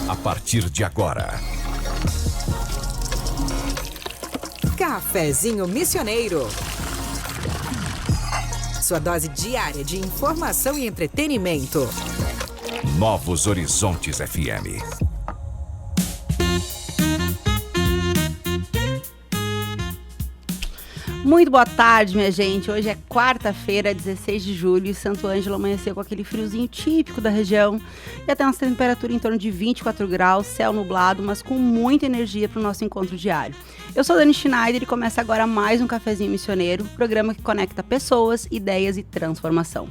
A partir de agora, Cafezinho Missioneiro. Sua dose diária de informação e entretenimento. Novos Horizontes FM. Muito boa tarde, minha gente. Hoje é quarta-feira, 16 de julho, e Santo Ângelo amanheceu com aquele friozinho típico da região e até uma temperatura em torno de 24 graus, céu nublado, mas com muita energia para o nosso encontro diário. Eu sou Dani Schneider e começa agora mais um Cafezinho Missioneiro, programa que conecta pessoas, ideias e transformação.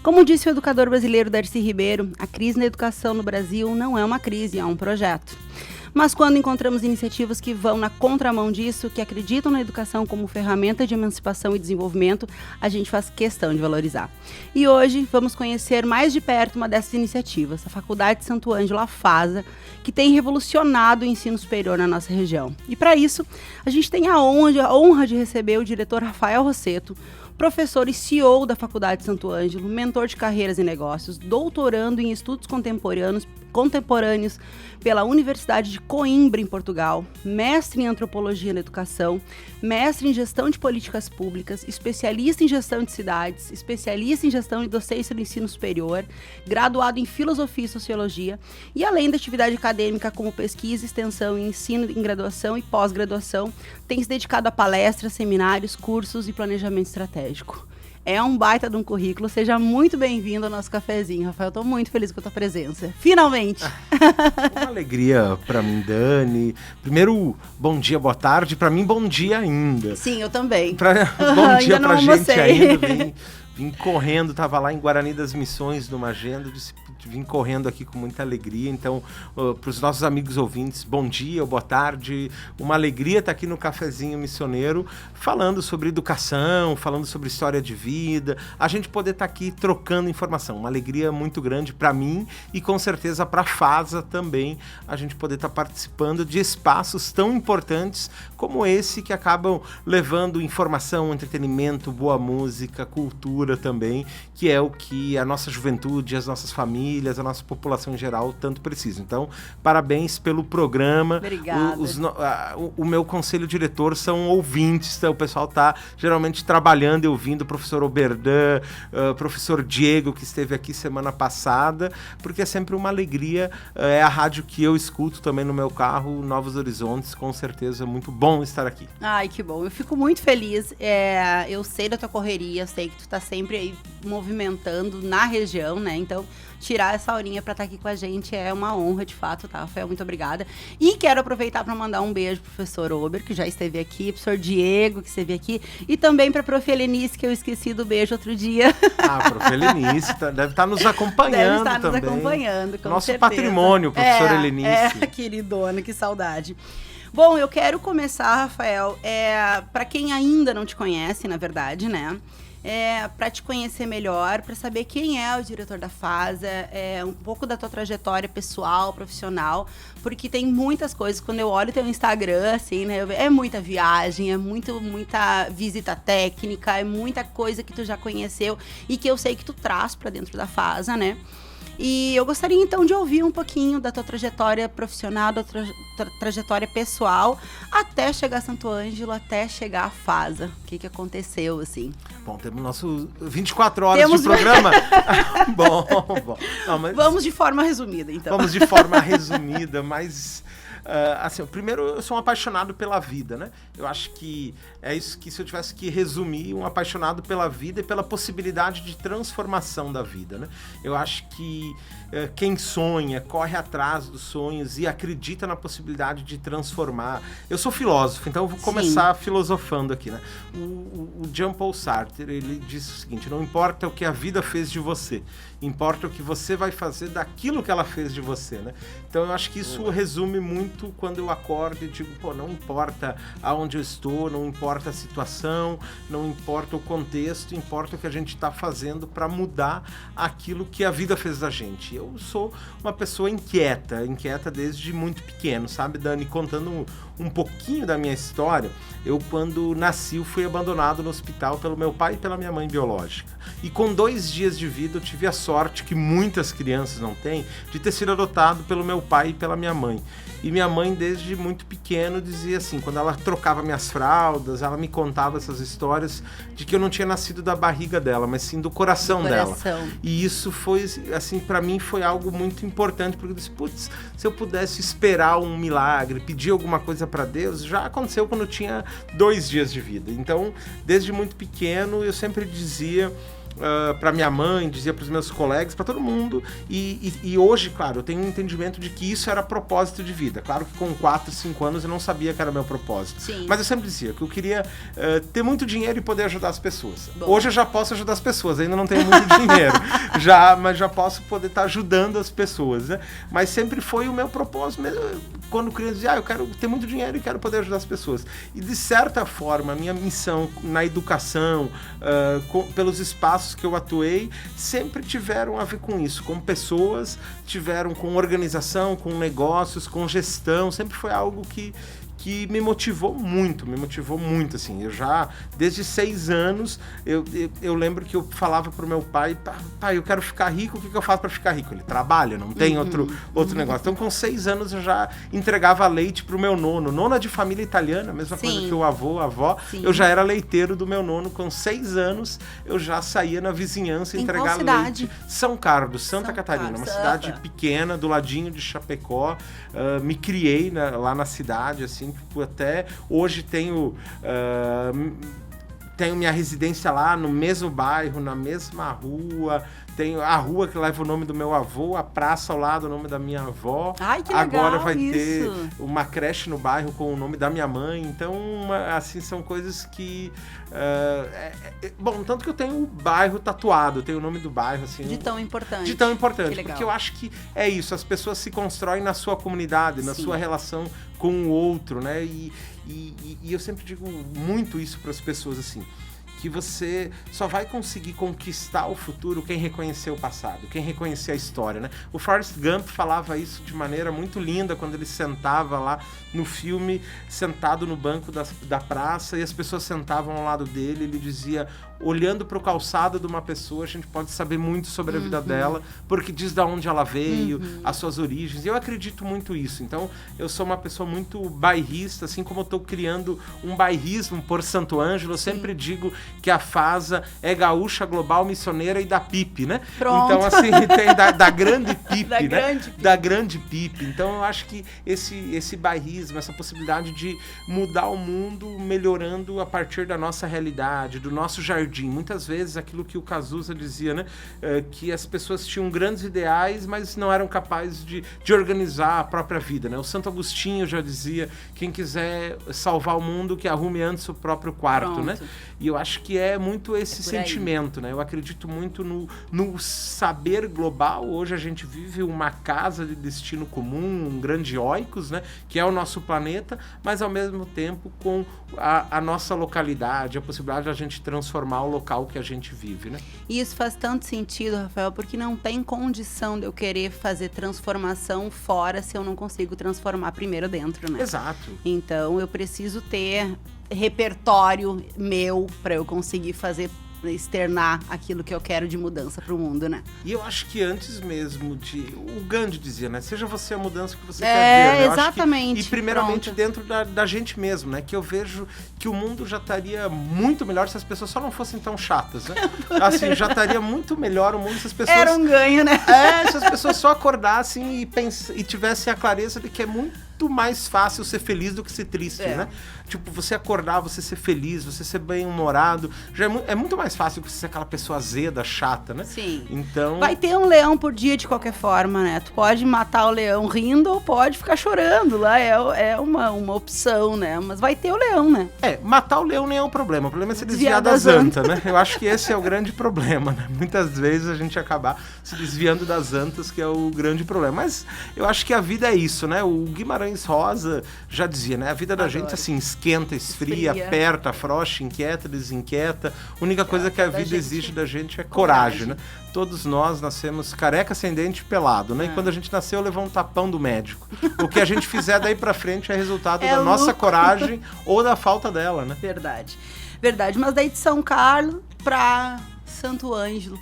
Como disse o educador brasileiro Darcy Ribeiro, a crise na educação no Brasil não é uma crise, é um projeto. Mas quando encontramos iniciativas que vão na contramão disso, que acreditam na educação como ferramenta de emancipação e desenvolvimento, a gente faz questão de valorizar. E hoje vamos conhecer mais de perto uma dessas iniciativas, a Faculdade de Santo Ângelo, a FASA, que tem revolucionado o ensino superior na nossa região. E para isso, a gente tem a honra de receber o diretor Rafael Rossetto, professor e CEO da Faculdade de Santo Ângelo, mentor de carreiras e negócios, doutorando em estudos contemporâneos pela Universidade de Coimbra, em Portugal, mestre em antropologia na educação, mestre em gestão de políticas públicas, especialista em gestão de cidades, especialista em gestão e docência do ensino superior, graduado em filosofia e sociologia, e além da atividade acadêmica como pesquisa, extensão e ensino em graduação e pós-graduação, tem se dedicado a palestras, seminários, cursos e planejamento estratégico. É um baita de um currículo. Seja muito bem-vindo ao nosso cafezinho, Rafael. Estou muito feliz com a tua presença. Finalmente! Uma alegria para mim, Dani. Primeiro, bom dia, boa tarde. Para mim, bom dia ainda. Sim, eu também. Bom dia para a gente almocei. ainda. Vim correndo, estava lá em Guarani das Missões, numa agenda, vim correndo aqui com muita alegria. Então, para os nossos amigos ouvintes, bom dia ou boa tarde. Uma alegria estar aqui no Cafezinho Missioneiro, falando sobre educação, falando sobre história de vida, a gente poder estar aqui trocando informação. Uma alegria muito grande para mim e com certeza para a FASA também, a gente poder estar participando de espaços tão importantes como esse, que acabam levando informação, entretenimento, boa música, cultura também, que é o que a nossa juventude, as nossas famílias, a nossa população em geral tanto precisa. Então, parabéns pelo programa. Obrigada. O meu conselho diretor são ouvintes, então o pessoal está geralmente trabalhando e ouvindo, o professor Oberdan, professor Diego, que esteve aqui semana passada, porque é sempre uma alegria, é a rádio que eu escuto também no meu carro, Novos Horizontes, com certeza, muito bom estar aqui. Ai, que bom, eu fico muito feliz, eu sei da tua correria, sei que tu tá sempre aí movimentando na região, né, então tirar essa horinha pra estar aqui com a gente é uma honra, de fato, tá, Rafael? Muito obrigada. E quero aproveitar para mandar um beijo pro professor Ober, que já esteve aqui, professor Diego, que esteve aqui, e também pra prof. Helenice, que eu esqueci do beijo outro dia. Ah, prof. Helenice, deve estar nos acompanhando também. Deve estar nos acompanhando, com nosso certeza. Patrimônio, professor Helenice. Queridona, que saudade. Bom, eu quero começar, Rafael, para quem ainda não te conhece, na verdade, né? Para te conhecer melhor, para saber quem é o diretor da FASA, um pouco da tua trajetória pessoal, profissional, porque tem muitas coisas. Quando eu olho teu Instagram, assim, né, é muita viagem, é muita visita técnica, é muita coisa que tu já conheceu e que eu sei que tu traz para dentro da FASA, né? E eu gostaria, então, de ouvir um pouquinho da tua trajetória profissional, da trajetória pessoal, até chegar a Santo Ângelo, até chegar à FASA. O que aconteceu, assim? Bom, temos nosso 24 horas de programa. Bom. Não, mas vamos de forma resumida, então. Vamos de forma resumida, mas... assim, primeiro, eu sou um apaixonado pela vida, né? Eu acho que é isso que, se eu tivesse que resumir, um apaixonado pela vida e pela possibilidade de transformação da vida, né? Eu acho que quem sonha, corre atrás dos sonhos e acredita na possibilidade de transformar. Eu sou filósofo, então eu vou começar filosofando aqui, né? O Jean-Paul Sartre, ele disse o seguinte: não importa o que a vida fez de você, importa o que você vai fazer daquilo que ela fez de você, né? Então eu acho que isso resume muito quando eu acordo e digo, pô, não importa aonde eu estou, não importa a situação, não importa o contexto, importa o que a gente está fazendo para mudar aquilo que a vida fez da gente. Eu sou uma pessoa inquieta desde muito pequeno, sabe, Dani? Contando um pouquinho da minha história, eu quando nasci, eu fui abandonado no hospital pelo meu pai e pela minha mãe biológica. E com 2 dias de vida eu tive a sorte, que muitas crianças não têm, de ter sido adotado pelo meu pai e pela minha mãe. E minha mãe, desde muito pequeno, dizia assim, quando ela trocava minhas fraldas, ela me contava essas histórias de que eu não tinha nascido da barriga dela, mas sim do coração dela. E isso foi, assim, pra mim foi algo muito importante, porque eu disse, putz, se eu pudesse esperar um milagre, pedir alguma coisa pra Deus, já aconteceu quando eu tinha 2 dias de vida. Então, desde muito pequeno, eu sempre dizia para minha mãe, dizia para os meus colegas, para todo mundo, e hoje, claro, eu tenho um entendimento de que isso era propósito de vida. Claro que com 4, 5 anos eu não sabia que era meu propósito. Sim. Mas eu sempre dizia que eu queria ter muito dinheiro e poder ajudar as pessoas. Bom. Hoje eu já posso ajudar as pessoas, ainda não tenho muito dinheiro, mas já posso poder estar ajudando as pessoas, né? Mas sempre foi o meu propósito, mesmo quando criança dizia, eu quero ter muito dinheiro e quero poder ajudar as pessoas. E de certa forma, a minha missão na educação, pelos espaços que eu atuei, sempre tiveram a ver com isso, com pessoas, tiveram com organização, com negócios, com gestão, sempre foi algo que me motivou muito, assim. Eu já, desde 6 anos, eu lembro que eu falava pro meu pai, pai, eu quero ficar rico, o que eu faço para ficar rico? Ele trabalha, não tem outro negócio. Então, com 6 anos, eu já entregava leite pro meu nono. Nona de família italiana, mesma coisa que o avô, a avó. Sim. Eu já era leiteiro do meu nono. Com 6 anos, eu já saía na vizinhança entregar leite. São Carlos, Santa Catarina, uma cidade pequena, do ladinho de Chapecó. Me criei lá na cidade, assim, até hoje tenho minha residência lá no mesmo bairro, na mesma rua. Tenho a rua que leva o nome do meu avô, a praça ao lado, o nome da minha avó. Ai, que legal. Agora vai ter uma creche no bairro com o nome da minha mãe. Então, assim, são coisas que... bom, tanto que eu tenho o bairro tatuado, eu tenho o nome do bairro, assim... De tão importante. Porque eu acho que é isso, as pessoas se constroem na sua comunidade, na sua relação com o outro, né? E eu sempre digo muito isso para as pessoas, assim, que você só vai conseguir conquistar o futuro quem reconhecer o passado, quem reconhecer a história, né? O Forrest Gump falava isso de maneira muito linda quando ele sentava lá no filme, sentado no banco da praça, e as pessoas sentavam ao lado dele, ele dizia, olhando para o calçado de uma pessoa, a gente pode saber muito sobre a vida dela, porque diz de onde ela veio, as suas origens, e eu acredito muito isso. Então, eu sou uma pessoa muito bairrista, assim como eu estou criando um bairrismo por Santo Ângelo, eu sempre digo que a FASA é gaúcha, global, missioneira e da PIP, né? Pronto. Então, assim, tem da grande PIP, da né? grande PIP. Da grande PIP. Então, eu acho que esse bairrismo, essa possibilidade de mudar o mundo melhorando a partir da nossa realidade, do nosso jardim. Muitas vezes, aquilo que o Cazuza dizia, né? Que as pessoas tinham grandes ideais, mas não eram capazes de organizar a própria vida, né? O Santo Agostinho já dizia, quem quiser salvar o mundo, que arrume antes o próprio quarto, né? E eu acho que é muito esse sentimento, né? Eu acredito muito no saber global. Hoje a gente vive uma casa de destino comum, um grande oikos, né? Que é o nosso planeta, mas ao mesmo tempo com a nossa localidade, a possibilidade de a gente transformar o local que a gente vive, né? E isso faz tanto sentido, Rafael, porque não tem condição de eu querer fazer transformação fora se eu não consigo transformar primeiro dentro, né? Exato. Então eu preciso ter repertório meu para eu conseguir externar aquilo que eu quero de mudança pro mundo, né? E eu acho que antes mesmo o Gandhi dizia, né? Seja você a mudança que você quer ver, né? Exatamente. E primeiramente dentro da gente mesmo, né? Que eu vejo que o mundo já estaria muito melhor se as pessoas só não fossem tão chatas, né? Assim, já estaria muito melhor o mundo se as pessoas... Era um ganho, né? Se as pessoas só acordassem e tivessem a clareza de que é muito mais fácil ser feliz do que ser triste, né? Tipo, você acordar, você ser feliz, você ser bem-humorado, já é muito mais fácil que você ser aquela pessoa azeda, chata, né? Sim. Então... Vai ter um leão por dia de qualquer forma, né? Tu pode matar o leão rindo ou pode ficar chorando. Lá é uma opção, né? Mas vai ter o leão, né? Matar o leão nem é um problema. O problema é se desviar das antas, né? Eu acho que esse é o grande problema, né? Muitas vezes a gente acabar se desviando das antas, que é o grande problema. Mas eu acho que a vida é isso, né? O Guimarães Guimarães Rosa já dizia, né? A vida da gente, assim, esquenta, esfria, aperta, afrouxa, inquieta, desinquieta. A única coisa que a vida exige da gente é coragem, né? Todos nós nascemos careca, sem dente e pelado, né? E quando a gente nasceu, levou um tapão do médico. O que a gente fizer daí pra frente é resultado da nossa coragem ou da falta dela, né? Verdade. Verdade. Mas daí de São Carlos pra Santo Ângelo.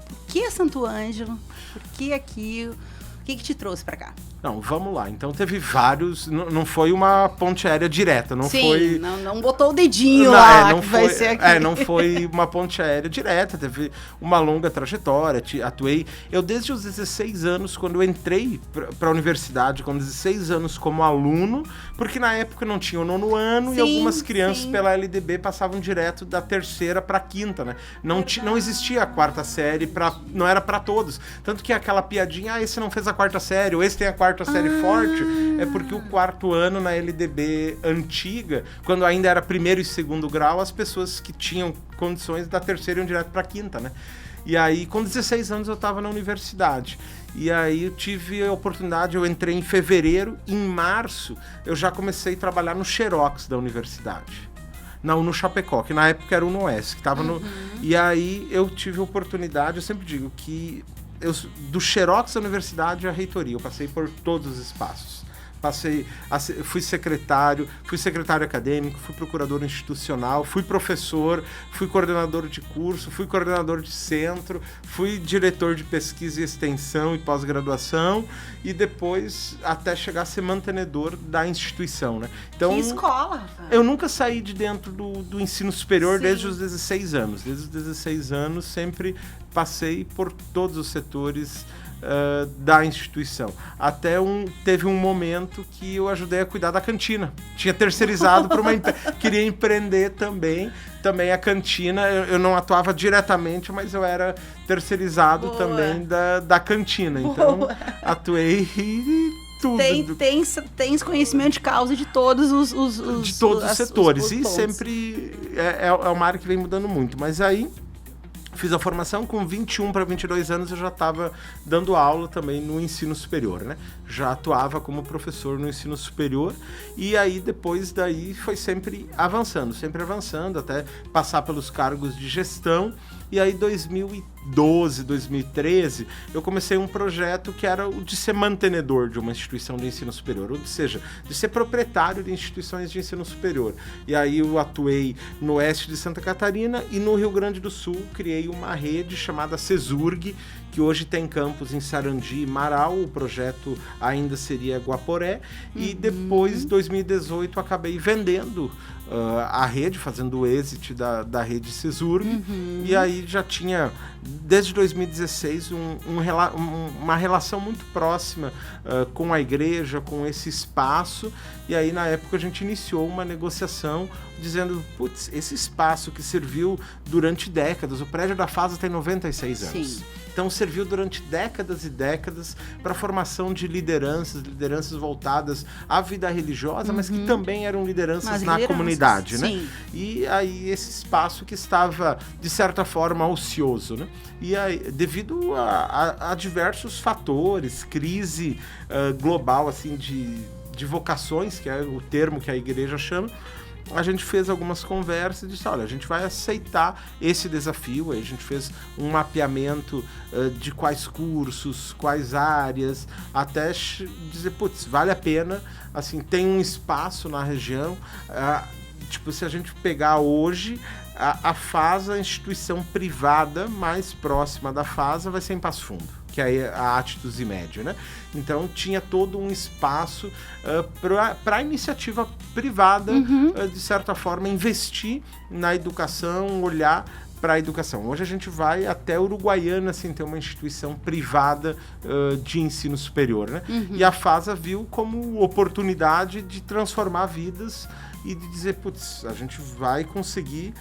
Por que Santo Ângelo? Por que aqui? O que te trouxe pra cá? Não, vamos lá. Então teve vários. Não foi uma ponte aérea direta, não foi. Não botou o dedinho lá, não que foi, vai ser aqui. não foi uma ponte aérea direta, teve uma longa trajetória. Atuei. Eu, desde os 16 anos, quando eu entrei para a universidade, com 16 anos como aluno, porque na época não tinha o 9º ano e algumas crianças pela LDB passavam direto da 3ª para a 5ª, né? Não existia a 4ª série, não era para todos. Tanto que aquela piadinha, esse não fez a 4ª série, ou esse tem a 4ª série forte, é porque o 4º ano na LDB antiga, quando ainda era 1º e 2º grau, as pessoas que tinham condições da 3ª iam direto para a 5ª, né? E aí, com 16 anos, eu estava na universidade. E aí eu tive a oportunidade, eu entrei em fevereiro, em março, eu já comecei a trabalhar no Xerox da universidade. Não, no Chapecó, que na época era o Noes, que estava no... E aí eu tive a oportunidade, eu sempre digo que do Xerox da universidade à reitoria, eu passei por todos os espaços. Fui secretário acadêmico, fui procurador institucional, fui professor, fui coordenador de curso, fui coordenador de centro, fui diretor de pesquisa e extensão e pós-graduação e depois até chegar a ser mantenedor da instituição, né? Então, que escola, Rafael? Eu nunca saí de dentro do ensino superior desde os 16 anos. Desde os 16 anos sempre passei por todos os setores da instituição. Até teve um momento que eu ajudei a cuidar da cantina. Tinha terceirizado para queria empreender também a cantina. Eu não atuava diretamente, mas eu era terceirizado também da cantina. Então, atuei tudo. Tens conhecimento de causa de todos os de todos os setores. E sempre é uma área que vem mudando muito. Mas aí fiz a formação, com 21 para 22 anos eu já estava dando aula também no ensino superior, né? Já atuava como professor no ensino superior e aí depois daí foi sempre avançando, até passar pelos cargos de gestão. E aí, 2012, 2013, eu comecei um projeto que era o de ser mantenedor de uma instituição de ensino superior, ou seja, de ser proprietário de instituições de ensino superior. E aí eu atuei no oeste de Santa Catarina e no Rio Grande do Sul criei uma rede chamada CESURG, que hoje tem campus em Sarandi e Marau. O projeto ainda seria Guaporé. E depois, em 2018, acabei vendendo a rede, fazendo o exit da rede CESURG. E aí já tinha, desde 2016, uma relação muito próxima com a igreja, com esse espaço. E aí, na época, a gente iniciou uma negociação dizendo, putz, esse espaço que serviu durante décadas, o prédio da FASA tem 96 anos. Sim. Então serviu durante décadas e décadas para a formação de lideranças voltadas à vida religiosa, mas que também eram lideranças na comunidade, né? Sim. E aí esse espaço que estava, de certa forma, ocioso, né? E aí, devido a diversos fatores, crise global, assim, de vocações, que é o termo que a igreja chama, a gente fez algumas conversas e disse, olha, a gente vai aceitar esse desafio. Aí a gente fez um mapeamento de quais cursos, quais áreas, até dizer, putz, vale a pena, assim, tem um espaço na região. Tipo, se a gente pegar hoje, a FASA, a instituição privada mais próxima da FASA, vai ser em Passo Fundo, que é a Atitudes e Médio, né? Então tinha todo um espaço para a iniciativa privada, de certa forma, investir na educação, olhar para a educação. Hoje a gente vai até Uruguaiana, assim, ter uma instituição privada de ensino superior, né? E a FASA viu como oportunidade de transformar vidas e de dizer, putz, a gente vai conseguir,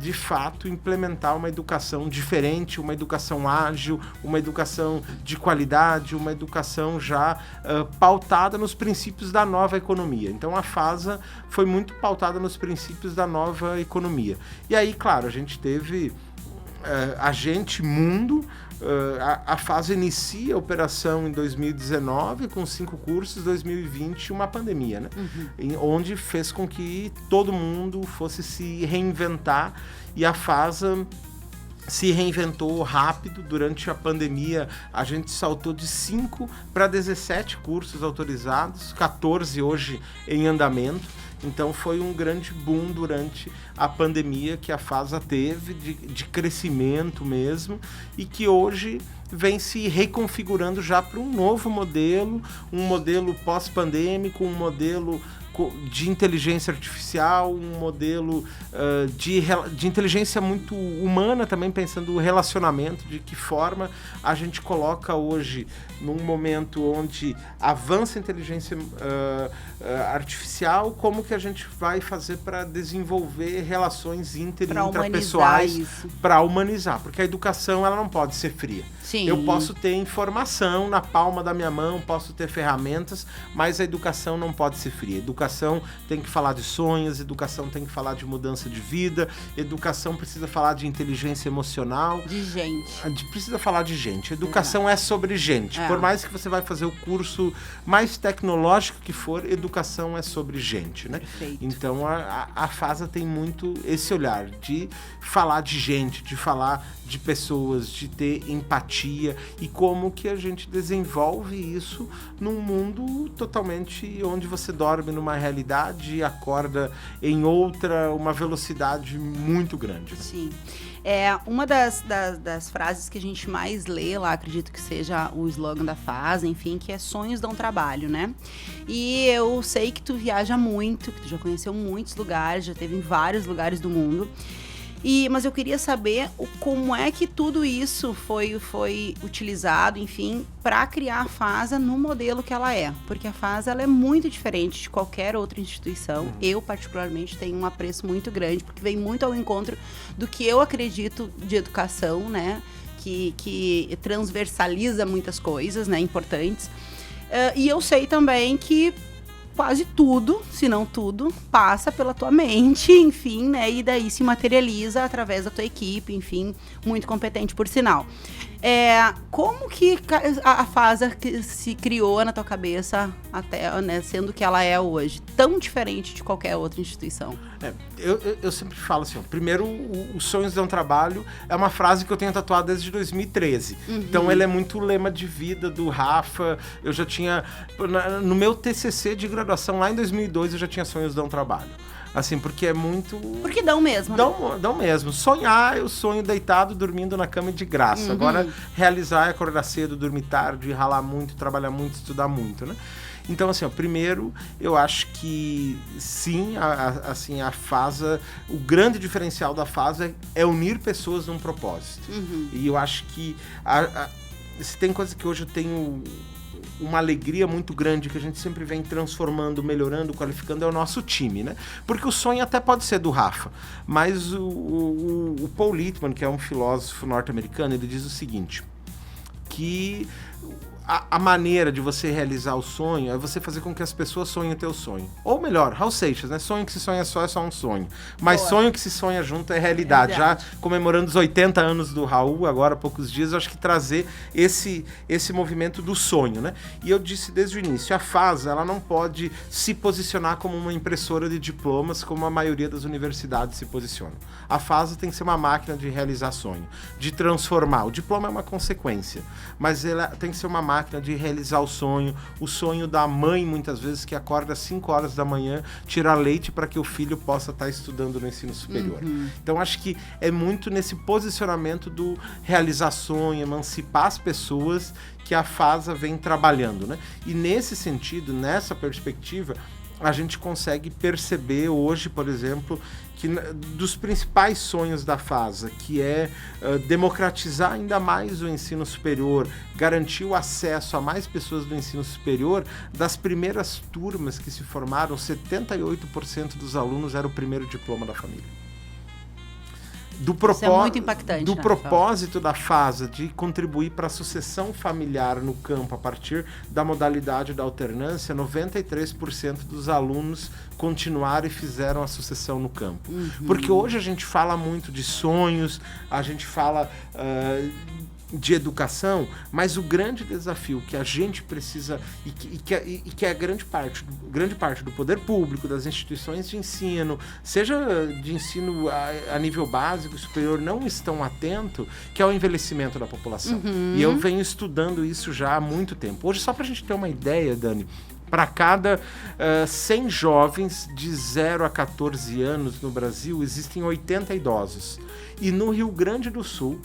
de fato, implementar uma educação diferente, uma educação ágil, uma educação de qualidade, uma educação já pautada nos princípios da nova economia. Então, a FASA foi muito pautada nos princípios da nova economia. E aí, claro, a gente teve a gente, mundo, a FASA inicia a operação em 2019 com 5 cursos, 2020 uma pandemia, né? Onde fez com que todo mundo fosse se reinventar, e a FASA se reinventou rápido. Durante a pandemia, a gente saltou de 5 para 17 cursos autorizados, 14 hoje em andamento. Então foi um grande boom durante a pandemia que a FASA teve, de crescimento mesmo, e que hoje vem se reconfigurando já para um novo modelo, um modelo pós-pandêmico, um modelo de inteligência artificial, um modelo de inteligência muito humana também, pensando o relacionamento, de que forma a gente coloca hoje, num momento onde avança a inteligência artificial, como que a gente vai fazer para desenvolver relações intrapessoais para humanizar, porque a educação ela não pode ser fria. Sim. Eu posso ter informação na palma da minha mão, posso ter ferramentas, mas a educação não pode ser fria. Educação tem que falar de sonhos, educação tem que falar de mudança de vida, educação precisa falar de inteligência emocional. De gente. Precisa falar de gente. Educação é sobre gente. Por mais que você vai fazer o curso mais tecnológico que for, educação é sobre gente, né? Perfeito. Então a FASA tem muito esse olhar de falar de gente, de falar de pessoas, de ter empatia, e como que a gente desenvolve isso num mundo totalmente onde você dorme numa realidade e acorda em outra, uma velocidade muito grande. Né? Sim. Uma das frases que a gente mais lê lá, acredito que seja o slogan da FASA, enfim, que é sonhos dão trabalho, né? E eu sei que tu viaja muito, que tu já conheceu muitos lugares, já esteve em vários lugares do mundo. Mas eu queria saber como é que tudo isso foi utilizado, enfim, para criar a FASA no modelo que ela é. Porque a FASA ela é muito diferente de qualquer outra instituição. Eu, particularmente, tenho um apreço muito grande, porque vem muito ao encontro do que eu acredito de educação, né? Que transversaliza muitas coisas, né? Importantes. E eu sei também que quase tudo, se não tudo, passa pela tua mente, enfim, né? E daí se materializa através da tua equipe, enfim, muito competente, por sinal. Como que a FASA se criou na tua cabeça, até, né, sendo que ela é hoje, tão diferente de qualquer outra instituição? Eu sempre falo assim, primeiro, os sonhos dão trabalho é uma frase que eu tenho tatuado desde 2013. Então, ele é muito lema de vida do Rafa. Eu já tinha, no meu TCC de graduação, lá em 2002, eu já tinha sonhos dão trabalho. Assim, porque é muito... Porque dão mesmo, né? Dão mesmo. Sonhar, eu sonho deitado, dormindo na cama de graça. Agora, realizar é acordar cedo, dormir tarde, ralar muito, trabalhar muito, estudar muito, né? Então, assim, primeiro, eu acho que sim, a FASA, o grande diferencial da FASA é unir pessoas num propósito. E eu acho que se tem coisa que hoje eu tenho uma alegria muito grande, que a gente sempre vem transformando, melhorando, qualificando, é o nosso time, né? Porque o sonho até pode ser do Rafa, mas o Paul Littman, que é um filósofo norte-americano, ele diz o seguinte, que a maneira de você realizar o sonho é você fazer com que as pessoas sonhem o teu sonho. Ou melhor, Raul Seixas, né? Sonho que se sonha só é só um sonho. Mas sonho que se sonha junto é realidade. Já comemorando os 80 anos do Raul, agora há poucos dias, eu acho que trazer esse movimento do sonho, né? E eu disse desde o início, a FASA, ela não pode se posicionar como uma impressora de diplomas, como a maioria das universidades se posicionam. A FASA tem que ser uma máquina de realizar sonho, de transformar. O diploma é uma consequência, mas ela tem que ser uma máquina de realizar o sonho da mãe, muitas vezes, que acorda às 5 horas da manhã, tirar leite para que o filho possa estar estudando no ensino superior. Então, acho que é muito nesse posicionamento do realizar sonho, emancipar as pessoas, que a FASA vem trabalhando, né? E nesse sentido, nessa perspectiva, a gente consegue perceber hoje, por exemplo, que dos principais sonhos da FASA, que é democratizar ainda mais o ensino superior, garantir o acesso a mais pessoas do ensino superior, das primeiras turmas que se formaram, 78% dos alunos era o primeiro diploma da família. Isso é muito impactante. Do propósito da FASA de contribuir para a sucessão familiar no campo a partir da modalidade da alternância, 93% dos alunos continuaram e fizeram a sucessão no campo. Porque hoje a gente fala muito de sonhos, a gente fala de educação, mas o grande desafio que a gente precisa e que é grande parte do poder público, das instituições de ensino, seja de ensino a nível básico e superior, não estão atentos, que é o envelhecimento da população. E eu venho estudando isso já há muito tempo. Hoje, só para a gente ter uma ideia, Dani, para cada 100 jovens de 0 a 14 anos no Brasil, existem 80 idosos. E no Rio Grande do Sul,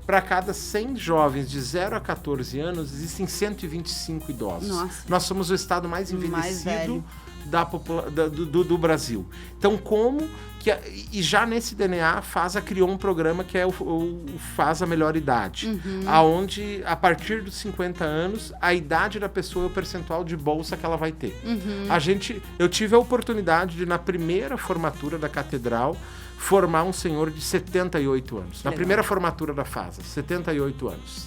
para cada 100 jovens de 0 a 14 anos, existem 125 idosos. Nossa. Nós somos o estado mais envelhecido do Brasil. Então, como que... E já nesse DNA, a FASA criou um programa que é o FASA Melhor Idade, aonde, a partir dos 50 anos, a idade da pessoa é o percentual de bolsa que ela vai ter. Eu tive a oportunidade de, na primeira formatura da Catedral, formar um senhor de 78 anos. Na primeira formatura da FASA, 78 anos.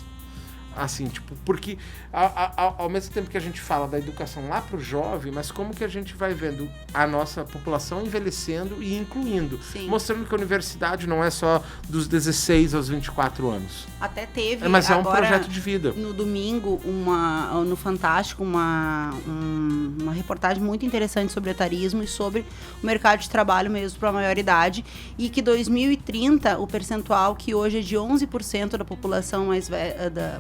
Assim, tipo, porque ao mesmo tempo que a gente fala da educação lá pro jovem, mas como que a gente vai vendo a nossa população envelhecendo e incluindo, mostrando que a universidade não é só dos 16 aos 24 anos. Até teve, mas é um agora, projeto de vida. No domingo, no Fantástico, uma reportagem muito interessante sobre etarismo e sobre o mercado de trabalho mesmo para a maioridade, e que 2030, o percentual que hoje é de 11% da população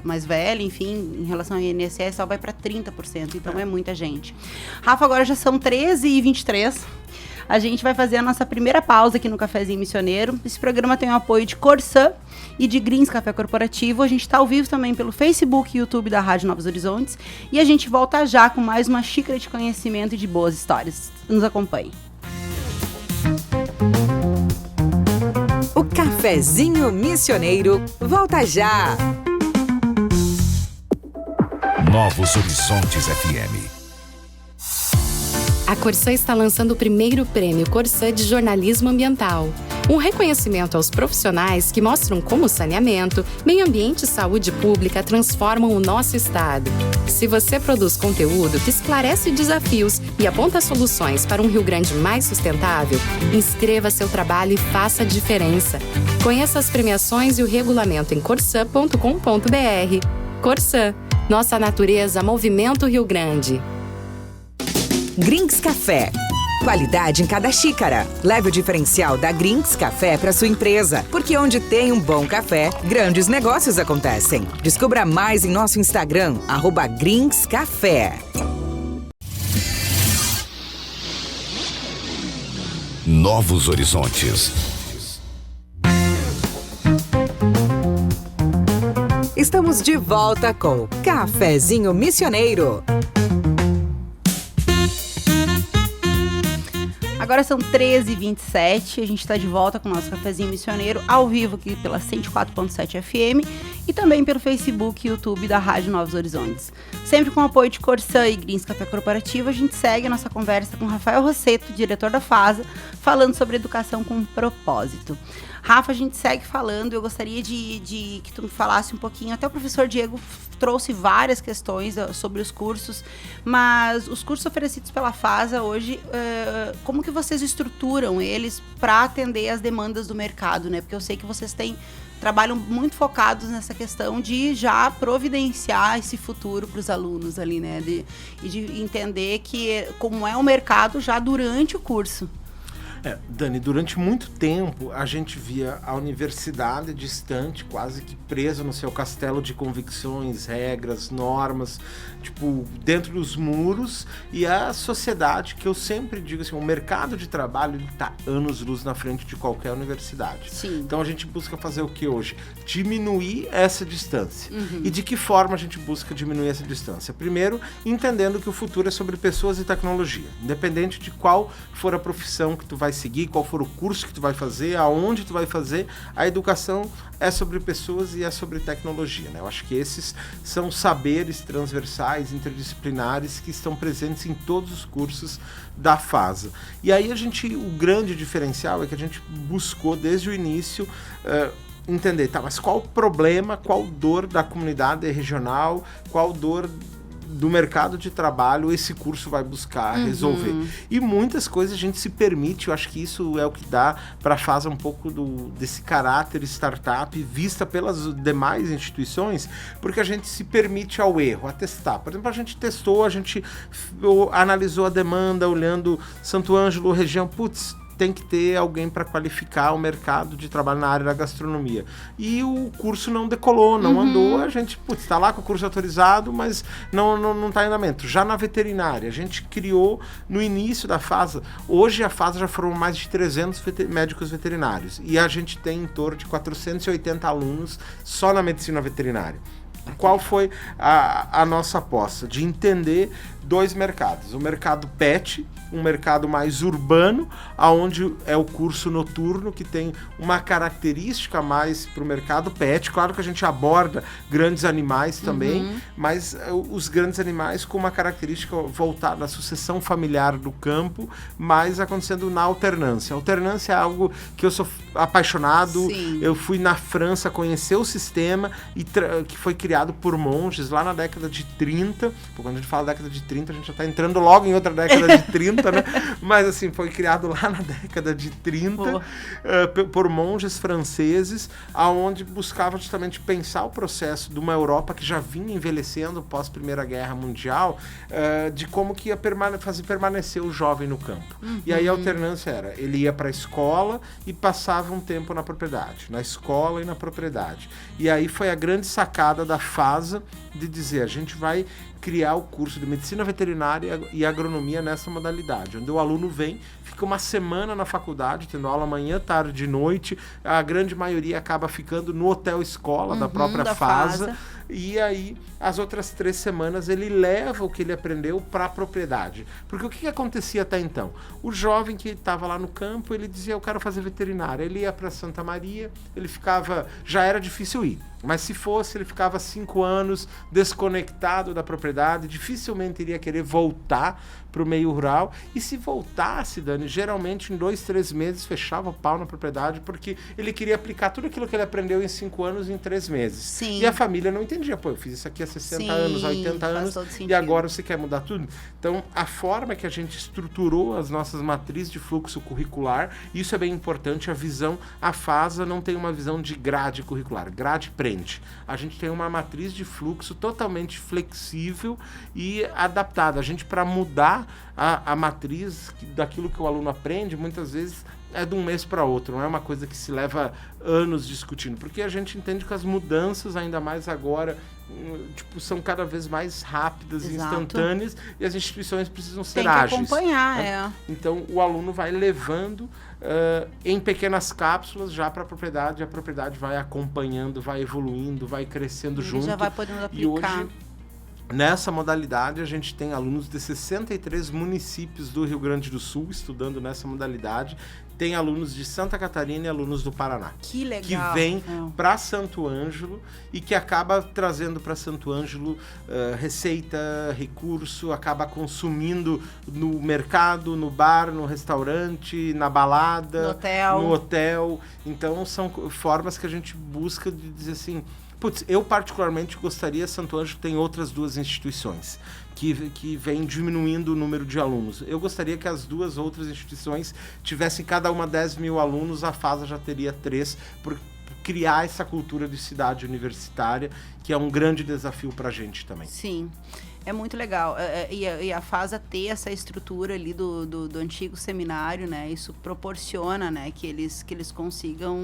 mais velha, enfim, em relação ao INSS, só vai para 30%, então é muita gente. Rafa, agora já são 13h23. A gente vai fazer a nossa primeira pausa aqui no Cafezinho Missioneiro. Esse programa tem o apoio de Corsã e de Greens Café Corporativo. A gente está ao vivo também pelo Facebook e YouTube da Rádio Novos Horizontes. E a gente volta já com mais uma xícara de conhecimento e de boas histórias. Nos acompanhe. O Cafezinho Missioneiro volta já! Novos Horizontes FM. A Corsã está lançando o primeiro prêmio Corsã de Jornalismo Ambiental. Um reconhecimento aos profissionais que mostram como saneamento, meio ambiente e saúde pública transformam o nosso estado. Se você produz conteúdo que esclarece desafios e aponta soluções para um Rio Grande mais sustentável, inscreva seu trabalho e faça a diferença. Conheça as premiações e o regulamento em corsã.com.br. Corsã, nossa natureza, movimento Rio Grande. Greens Café. Qualidade em cada xícara. Leve o diferencial da Greens Café para sua empresa, porque onde tem um bom café, grandes negócios acontecem. Descubra mais em nosso Instagram, @GreensCafé. Novos Horizontes. Estamos de volta com Cafezinho Missioneiro. Agora são 13h27, a gente está de volta com o nosso Cafezinho Missioneiro, ao vivo aqui pela 104.7 FM e também pelo Facebook e YouTube da Rádio Novos Horizontes. Sempre com o apoio de Corsã e Greens Café Corporativo, a gente segue a nossa conversa com Rafael Rosseto, diretor da FASA, falando sobre educação com propósito. Rafa, a gente segue falando, eu gostaria de que tu me falasse um pouquinho, até o professor Diego trouxe várias questões sobre os cursos, mas os cursos oferecidos pela FASA hoje, como que vocês estruturam eles para atender as demandas do mercado, né? Porque eu sei que vocês trabalham muito focados nessa questão de já providenciar esse futuro para os alunos ali, né? E de entender que como é o mercado já durante o curso. Dani, durante muito tempo a gente via a universidade distante, quase que presa no seu castelo de convicções, regras, normas, tipo, dentro dos muros, e a sociedade, que eu sempre digo assim, o mercado de trabalho está anos-luz na frente de qualquer universidade. Sim. Então a gente busca fazer o que hoje? Diminuir essa distância. E de que forma a gente busca diminuir essa distância? Primeiro, entendendo que o futuro é sobre pessoas e tecnologia, independente de qual for a profissão que tu vai vai seguir, qual for o curso que tu vai fazer, aonde tu vai fazer. A educação é sobre pessoas e é sobre tecnologia, né? Eu acho que esses são saberes transversais, interdisciplinares, que estão presentes em todos os cursos da FASA. E aí o grande diferencial é que a gente buscou desde o início entender, tá, mas qual o problema, qual dor da comunidade regional, qual dor do mercado de trabalho esse curso vai buscar resolver. E muitas coisas a gente se permite, eu acho que isso é o que dá para fazer um pouco desse caráter startup vista pelas demais instituições, porque a gente se permite ao erro, a testar. Por exemplo, a gente testou, a gente analisou a demanda, olhando Santo Ângelo, região, tem que ter alguém para qualificar o mercado de trabalho na área da gastronomia. E o curso não decolou, não andou, a gente está lá com o curso autorizado, mas não está em andamento. Já na veterinária, a gente criou no início da FASA, hoje a FASA já foram mais de 300 médicos veterinários, e a gente tem em torno de 480 alunos só na medicina veterinária. Qual foi a nossa aposta? De entender dois mercados. O mercado pet, um mercado mais urbano, onde é o curso noturno, que tem uma característica mais para o mercado pet. Claro que a gente aborda grandes animais também, mas os grandes animais com uma característica voltada à sucessão familiar do campo, mas acontecendo na alternância. A alternância é algo que eu sou apaixonado. Sim. Eu fui na França conhecer o sistema, que foi criado por monges lá na década de 30. Quando a gente fala década de 30, a gente já está entrando logo em outra década de 30, né? Mas assim, foi criado lá na década de 30 por monges franceses, aonde buscava justamente pensar o processo de uma Europa que já vinha envelhecendo pós Primeira Guerra Mundial, de como que ia fazer permanecer o jovem no campo. E aí a alternância era, ele ia para a escola e passava um tempo na propriedade, na escola e na propriedade. E aí foi a grande sacada da FASA de dizer, a gente vai criar o curso de Medicina Veterinária e Agronomia nessa modalidade, onde o aluno vem, fica uma semana na faculdade, tendo aula manhã, tarde e noite, a grande maioria acaba ficando no hotel escola da própria FASA, e aí as outras 3 semanas ele leva o que ele aprendeu para a propriedade. Porque o que acontecia até então? O jovem que estava lá no campo, ele dizia, eu quero fazer veterinária, ele ia para Santa Maria, ele ficava, já era difícil ir, mas se fosse, ele ficava 5 anos desconectado da propriedade, dificilmente iria querer voltar para o meio rural, e se voltasse, Dani, geralmente em 2, 3 meses fechava o pau na propriedade, porque ele queria aplicar tudo aquilo que ele aprendeu em 5 anos em 3 meses. Sim. E a família não entendia, eu fiz isso aqui há 60 anos, 80 anos, e agora você quer mudar tudo? Então, a forma que a gente estruturou as nossas matrizes de fluxo curricular, isso é bem importante, a visão, a FASA não tem uma visão de grade curricular, grade prende. A gente tem uma matriz de fluxo totalmente flexível e adaptada. A gente, para mudar a matriz daquilo que o aluno aprende, muitas vezes é de um mês para outro, não é uma coisa que se leva anos discutindo, porque a gente entende que as mudanças, ainda mais agora, são cada vez mais rápidas e instantâneas, e as instituições precisam ser ágeis. Tem que acompanhar, Então, o aluno vai levando em pequenas cápsulas já para a propriedade vai acompanhando, vai evoluindo, vai crescendo junto. Já vai podendo aplicar. E hoje, nessa modalidade, a gente tem alunos de 63 municípios do Rio Grande do Sul estudando nessa modalidade. Tem alunos de Santa Catarina e alunos do Paraná. Que legal. Que vem para Santo Ângelo e que acaba trazendo para Santo Ângelo receita, recurso, acaba consumindo no mercado, no bar, no restaurante, na balada, no hotel. Então, são formas que a gente busca de dizer assim, eu particularmente gostaria, Santo Ângelo tem outras 2 instituições que vem diminuindo o número de alunos. Eu gostaria que as 2 outras instituições tivessem cada uma 10 mil alunos, a FASA já teria 3, por criar essa cultura de cidade universitária, que é um grande desafio para a gente também. Sim. É muito legal. E a FASA ter essa estrutura ali do antigo seminário, né? Isso proporciona, né? Que eles consigam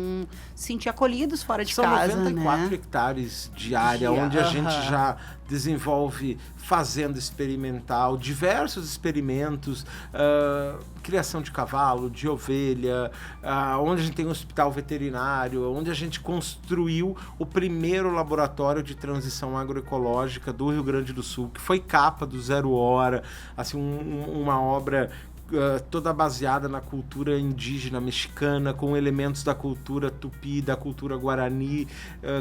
se sentir acolhidos fora de casa, São 94 hectares de área, onde a gente já desenvolve fazenda experimental, diversos experimentos, criação de cavalo, de ovelha, onde a gente tem um hospital veterinário, onde a gente construiu o primeiro laboratório de transição agroecológica do Rio Grande do Sul, que foi capa do Zero Hora, assim, uma obra toda baseada na cultura indígena mexicana, com elementos da cultura tupi, da cultura guarani,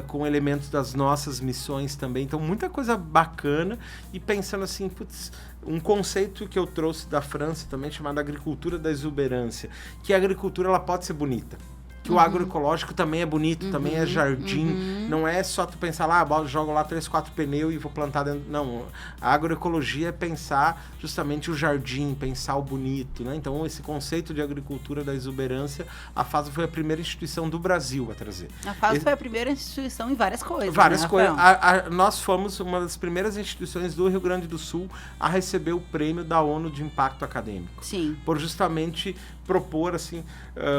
com elementos das nossas missões também. Então, muita coisa bacana. E pensando assim, putz, um conceito que eu trouxe da França também, chamado agricultura da exuberância, que a agricultura ela pode ser bonita. Que o agroecológico também é bonito, também é jardim. Não é só tu pensar lá, jogo lá 3, 4 pneus e vou plantar dentro. Não, a agroecologia é pensar justamente o jardim, pensar o bonito, né? Então, esse conceito de agricultura da exuberância, a FASA foi a primeira instituição do Brasil a trazer. A FASA foi a primeira instituição em várias coisas. Várias né, coisas. Nós fomos uma das primeiras instituições do Rio Grande do Sul a receber o prêmio da ONU de Impacto Acadêmico. Sim. Por justamente propor assim,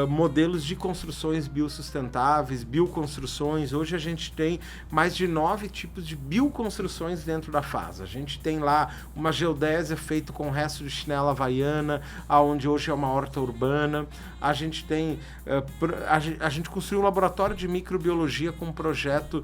modelos de construções biossustentáveis, bioconstruções. Hoje a gente tem mais de 9 tipos de bioconstruções dentro da FASA. A gente tem lá uma geodésia feita com resto de chinela havaiana, onde hoje é uma horta urbana. A gente tem... a gente construiu um laboratório de microbiologia com um projeto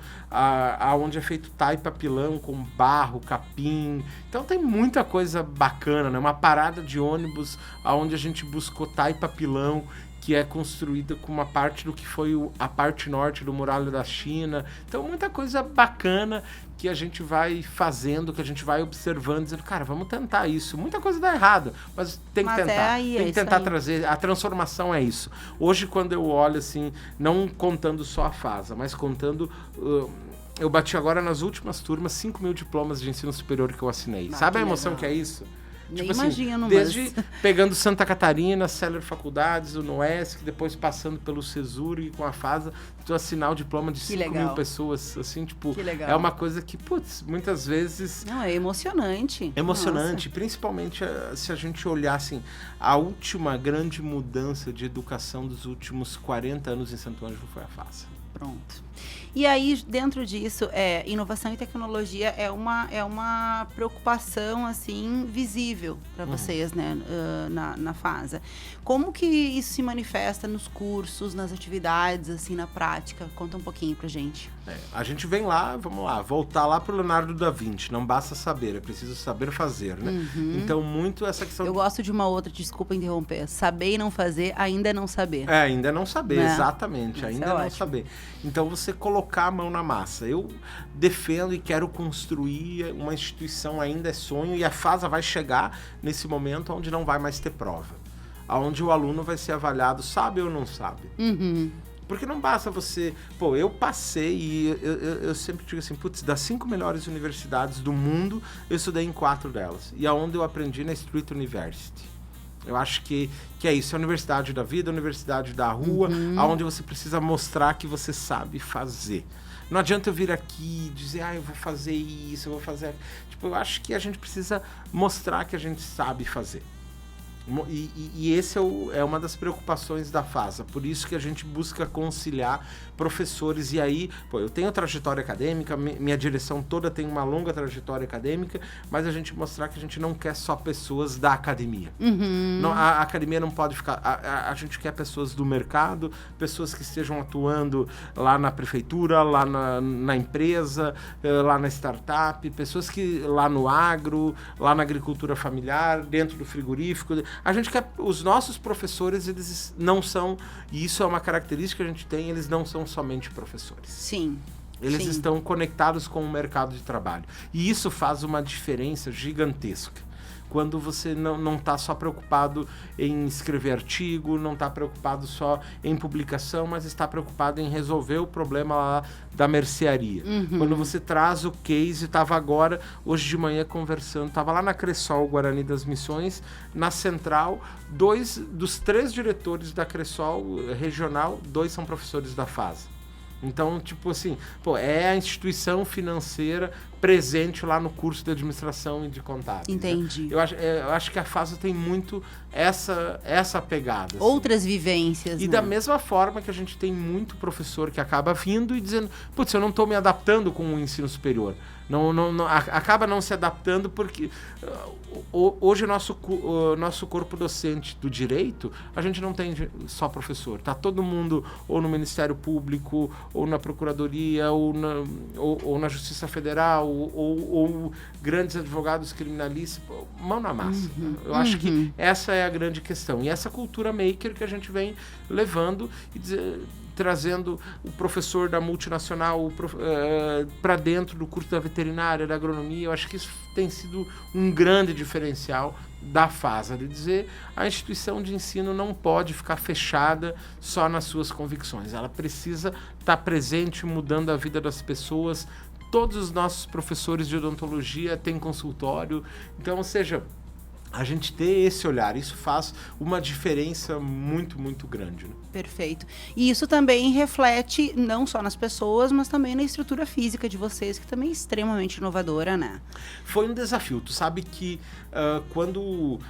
onde é feito taipa pilão com barro, capim. Então tem muita coisa bacana, né? Uma parada de ônibus onde a gente buscou taipa pilão, que é construída com uma parte do que foi a parte norte do Muralha da China. Então, muita coisa bacana que a gente vai fazendo, que a gente vai observando, dizendo, cara, vamos tentar isso. Muita coisa dá errado, mas tem que tentar. Tem que tentar trazer. A transformação é isso. Hoje, quando eu olho assim, não contando só a FASA, mas contando... eu bati agora nas últimas turmas 5 mil diplomas de ensino superior que eu assinei. Sabe a emoção que é isso? Nem tipo imagino, assim, desde pegando Santa Catarina, Seller Faculdades, o Noesc, depois passando pelo Cesur e com a FASA, tu assinar o diploma de 5 mil pessoas, assim, tipo, é uma coisa que, putz, muitas vezes... Não, é emocionante. Emocionante, principalmente se a gente olhar, assim, a última grande mudança de educação dos últimos 40 anos em Santo Ângelo foi a FASA. Pronto. E aí, dentro disso, inovação e tecnologia é uma preocupação, assim, visível para vocês, né, na FASA. Como que isso se manifesta nos cursos, nas atividades, assim, na prática? Conta um pouquinho pra gente. A gente vem lá, vamos lá, voltar lá pro Leonardo da Vinci. Não basta saber, é preciso saber fazer, né? Então, muito essa questão... Eu gosto de uma outra, desculpa interromper. Saber e não fazer, ainda não saber. Ainda não saber, né? Exatamente. Isso ainda não saber. Então, você colocar a mão na massa. Eu defendo e quero construir uma instituição, ainda é sonho, e a FASA vai chegar nesse momento onde não vai mais ter prova. Onde o aluno vai ser avaliado, sabe ou não sabe. Porque não basta você... Pô, eu passei e eu sempre digo assim, putz, das 5 melhores universidades do mundo, eu estudei em 4 delas. E aonde eu aprendi na Street University. Eu acho que é isso, é a universidade da vida, a universidade da rua, onde você precisa mostrar que você sabe fazer. Não adianta eu vir aqui e dizer, eu vou fazer isso, eu vou fazer... Tipo, eu acho que a gente precisa mostrar que a gente sabe fazer. E esse é uma das preocupações da FASA, por isso que a gente busca conciliar professores. E aí, eu tenho trajetória acadêmica, minha direção toda tem uma longa trajetória acadêmica, mas a gente mostrar que a gente não quer só pessoas da academia. Não, a academia não pode ficar... A gente quer pessoas do mercado, pessoas que estejam atuando lá na prefeitura, lá na empresa, lá na startup, pessoas que lá no agro, lá na agricultura familiar, dentro do frigorífico. A gente quer... Os nossos professores, eles não são... E isso é uma característica que a gente tem, eles não são somente professores. Sim. Eles estão conectados com o mercado de trabalho. E isso faz uma diferença gigantesca. Quando você não está só preocupado em escrever artigo, não está preocupado só em publicação, mas está preocupado em resolver o problema lá da mercearia. Quando você traz o case, estava agora, hoje de manhã conversando, estava lá na Cressol, Guarani das Missões, na central, 2 dos 3 diretores da Cressol regional, 2 são professores da FASA. Então, tipo assim, é a instituição financeira presente lá no curso de administração e de contábeis. Entendi. Né? Eu acho que a FASA tem muito essa pegada. Assim. Outras vivências, E da mesma forma que a gente tem muito professor que acaba vindo e dizendo, putz, eu não estou me adaptando com o ensino superior. Acaba não se adaptando porque hoje o nosso corpo docente do direito, a gente não tem só professor. Tá todo mundo ou no Ministério Público, ou na Procuradoria, ou na Justiça Federal, ou grandes advogados criminalistas, mão na massa. Eu acho que essa é a grande questão. E essa cultura maker que a gente vem levando e trazendo o professor da multinacional para dentro do curso da veterinária, da agronomia. Eu acho que isso tem sido um grande diferencial da FASA, de dizer a instituição de ensino não pode ficar fechada só nas suas convicções. Ela precisa estar presente, mudando a vida das pessoas. Todos os nossos professores de odontologia têm consultório. Então, ou seja, a gente ter esse olhar, isso faz uma diferença muito, muito grande. Né? Perfeito. E isso também reflete não só nas pessoas, mas também na estrutura física de vocês, que também é extremamente inovadora, né? Foi um desafio. Tu sabe que quando...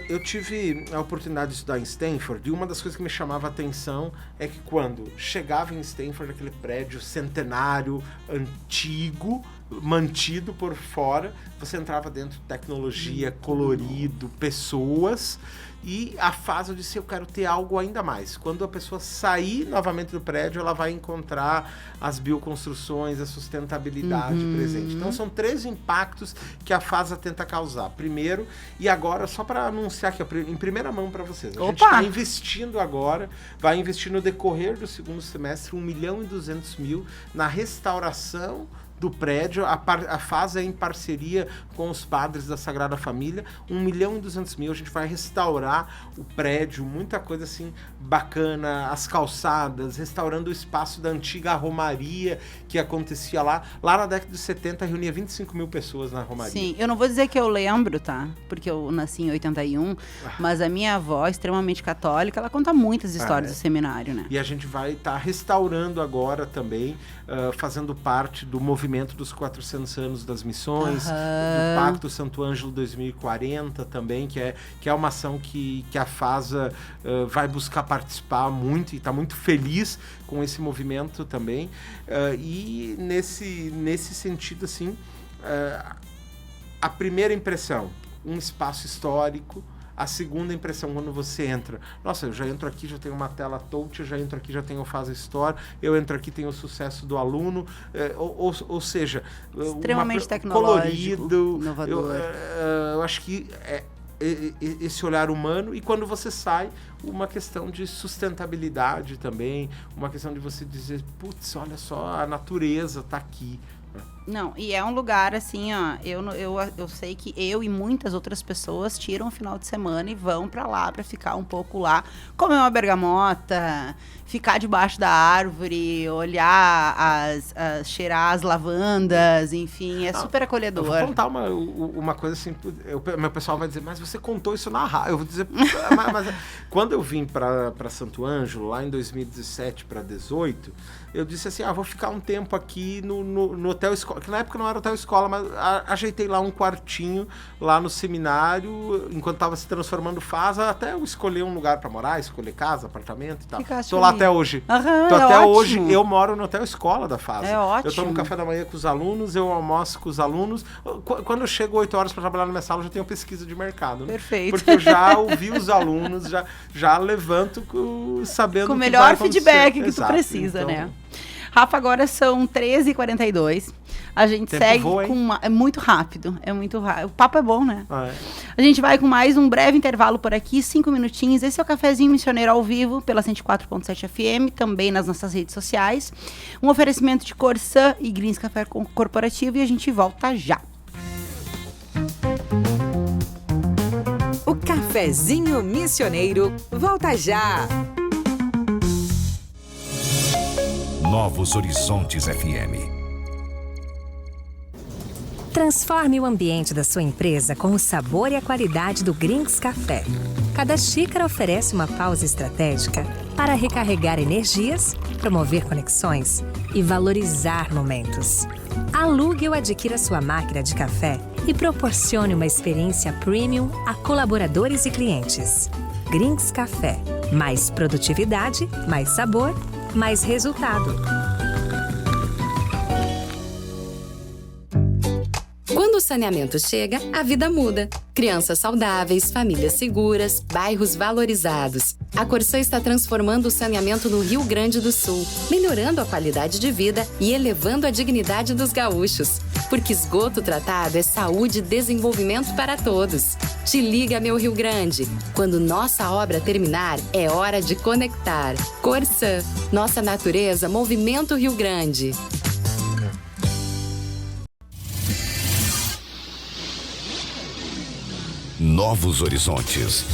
eu tive a oportunidade de estudar em Stanford, e uma das coisas que me chamava a atenção é que quando chegava em Stanford, aquele prédio centenário, antigo, mantido por fora, você entrava dentro de tecnologia, colorido, pessoas, e a fase eu disse, eu quero ter algo ainda mais. Quando a pessoa sair novamente do prédio, ela vai encontrar as bioconstruções, a sustentabilidade presente. Então são 3 impactos que a FASA tenta causar. Primeiro, e agora, só para anunciar aqui em primeira mão para vocês, a gente está investindo agora, vai investir no decorrer do segundo semestre 1.200.000 na restauração do prédio. A FASA é em parceria com os padres da Sagrada Família, 1.200.000, a gente vai restaurar o prédio, muita coisa assim bacana, as calçadas, restaurando o espaço da antiga romaria que acontecia lá na década de 70, reunia 25.000 pessoas na romaria. Sim, eu não vou dizer que eu lembro, tá? Porque eu nasci em 81, mas a minha avó, extremamente católica, ela conta muitas histórias do seminário, né? E a gente vai estar restaurando agora também, fazendo parte do movimento dos 400 anos das missões, do Pacto Santo Ângelo 2040 também, que é uma ação que a FASA vai buscar participar muito e está muito feliz com esse movimento também. E nesse sentido, assim, a primeira impressão, um espaço histórico. A segunda impressão, quando você entra, nossa, eu já entro aqui, já tenho uma tela touch, eu já entro aqui, já tenho o FASA Store, eu entro aqui, tenho o sucesso do aluno, ou seja, extremamente tecnológico, colorido, inovador. Eu acho que esse olhar humano, e quando você sai, uma questão de sustentabilidade também, uma questão de você dizer, putz, olha só, a natureza está aqui. Não, e é um lugar assim, ó, eu sei que eu e muitas outras pessoas tiram o final de semana e vão pra lá pra ficar um pouco lá, comer uma bergamota, ficar debaixo da árvore, olhar cheirar as lavandas, enfim, é super acolhedor. Eu vou contar uma coisa assim, meu pessoal vai dizer, mas você contou isso na rádio. Eu vou dizer, mas quando eu vim pra Santo Ângelo, lá em 2017 para 2018, eu disse assim, vou ficar um tempo aqui no Hotel Escola, que na época não era Hotel Escola, mas ajeitei lá um quartinho lá no seminário, enquanto estava se transformando FASA, até eu escolher um lugar para morar, escolher casa, apartamento e tal. Tô lá até hoje. Tô até hoje, eu moro no Hotel Escola da FASA. É ótimo. Eu tomo café da manhã com os alunos, eu almoço com os alunos. Quando eu chego 8 horas para trabalhar na minha sala, eu já tenho pesquisa de mercado. Né? Perfeito. Porque eu já ouvi os alunos, já levanto sabendo com o que melhor vai feedback que tu precisa, então, né? Rafa, agora são 13h42. A gente segue com é muito rápido. O papo é bom, né? A gente vai com mais um breve intervalo por aqui, 5 minutinhos. Esse é o Cafezinho Missioneiro ao vivo, pela 104.7 FM, também nas nossas redes sociais. Um oferecimento de Corsã e Grings Café Corporativo, e a gente volta já. O Cafezinho Missioneiro volta já. Novos Horizontes FM. Transforme o ambiente da sua empresa com o sabor e a qualidade do Grings Café. Cada xícara oferece uma pausa estratégica para recarregar energias, promover conexões e valorizar momentos. Alugue ou adquira sua máquina de café e proporcione uma experiência premium a colaboradores e clientes. Grings Café. Mais produtividade, mais sabor, mais resultado. Quando o saneamento chega, a vida muda. Crianças saudáveis, famílias seguras, bairros valorizados. A Corsã está transformando o saneamento no Rio Grande do Sul, melhorando a qualidade de vida e elevando a dignidade dos gaúchos. Porque esgoto tratado é saúde e desenvolvimento para todos. Te liga, meu Rio Grande. Quando nossa obra terminar, é hora de conectar. Corsã, nossa natureza, movimento Rio Grande. Novos horizontes.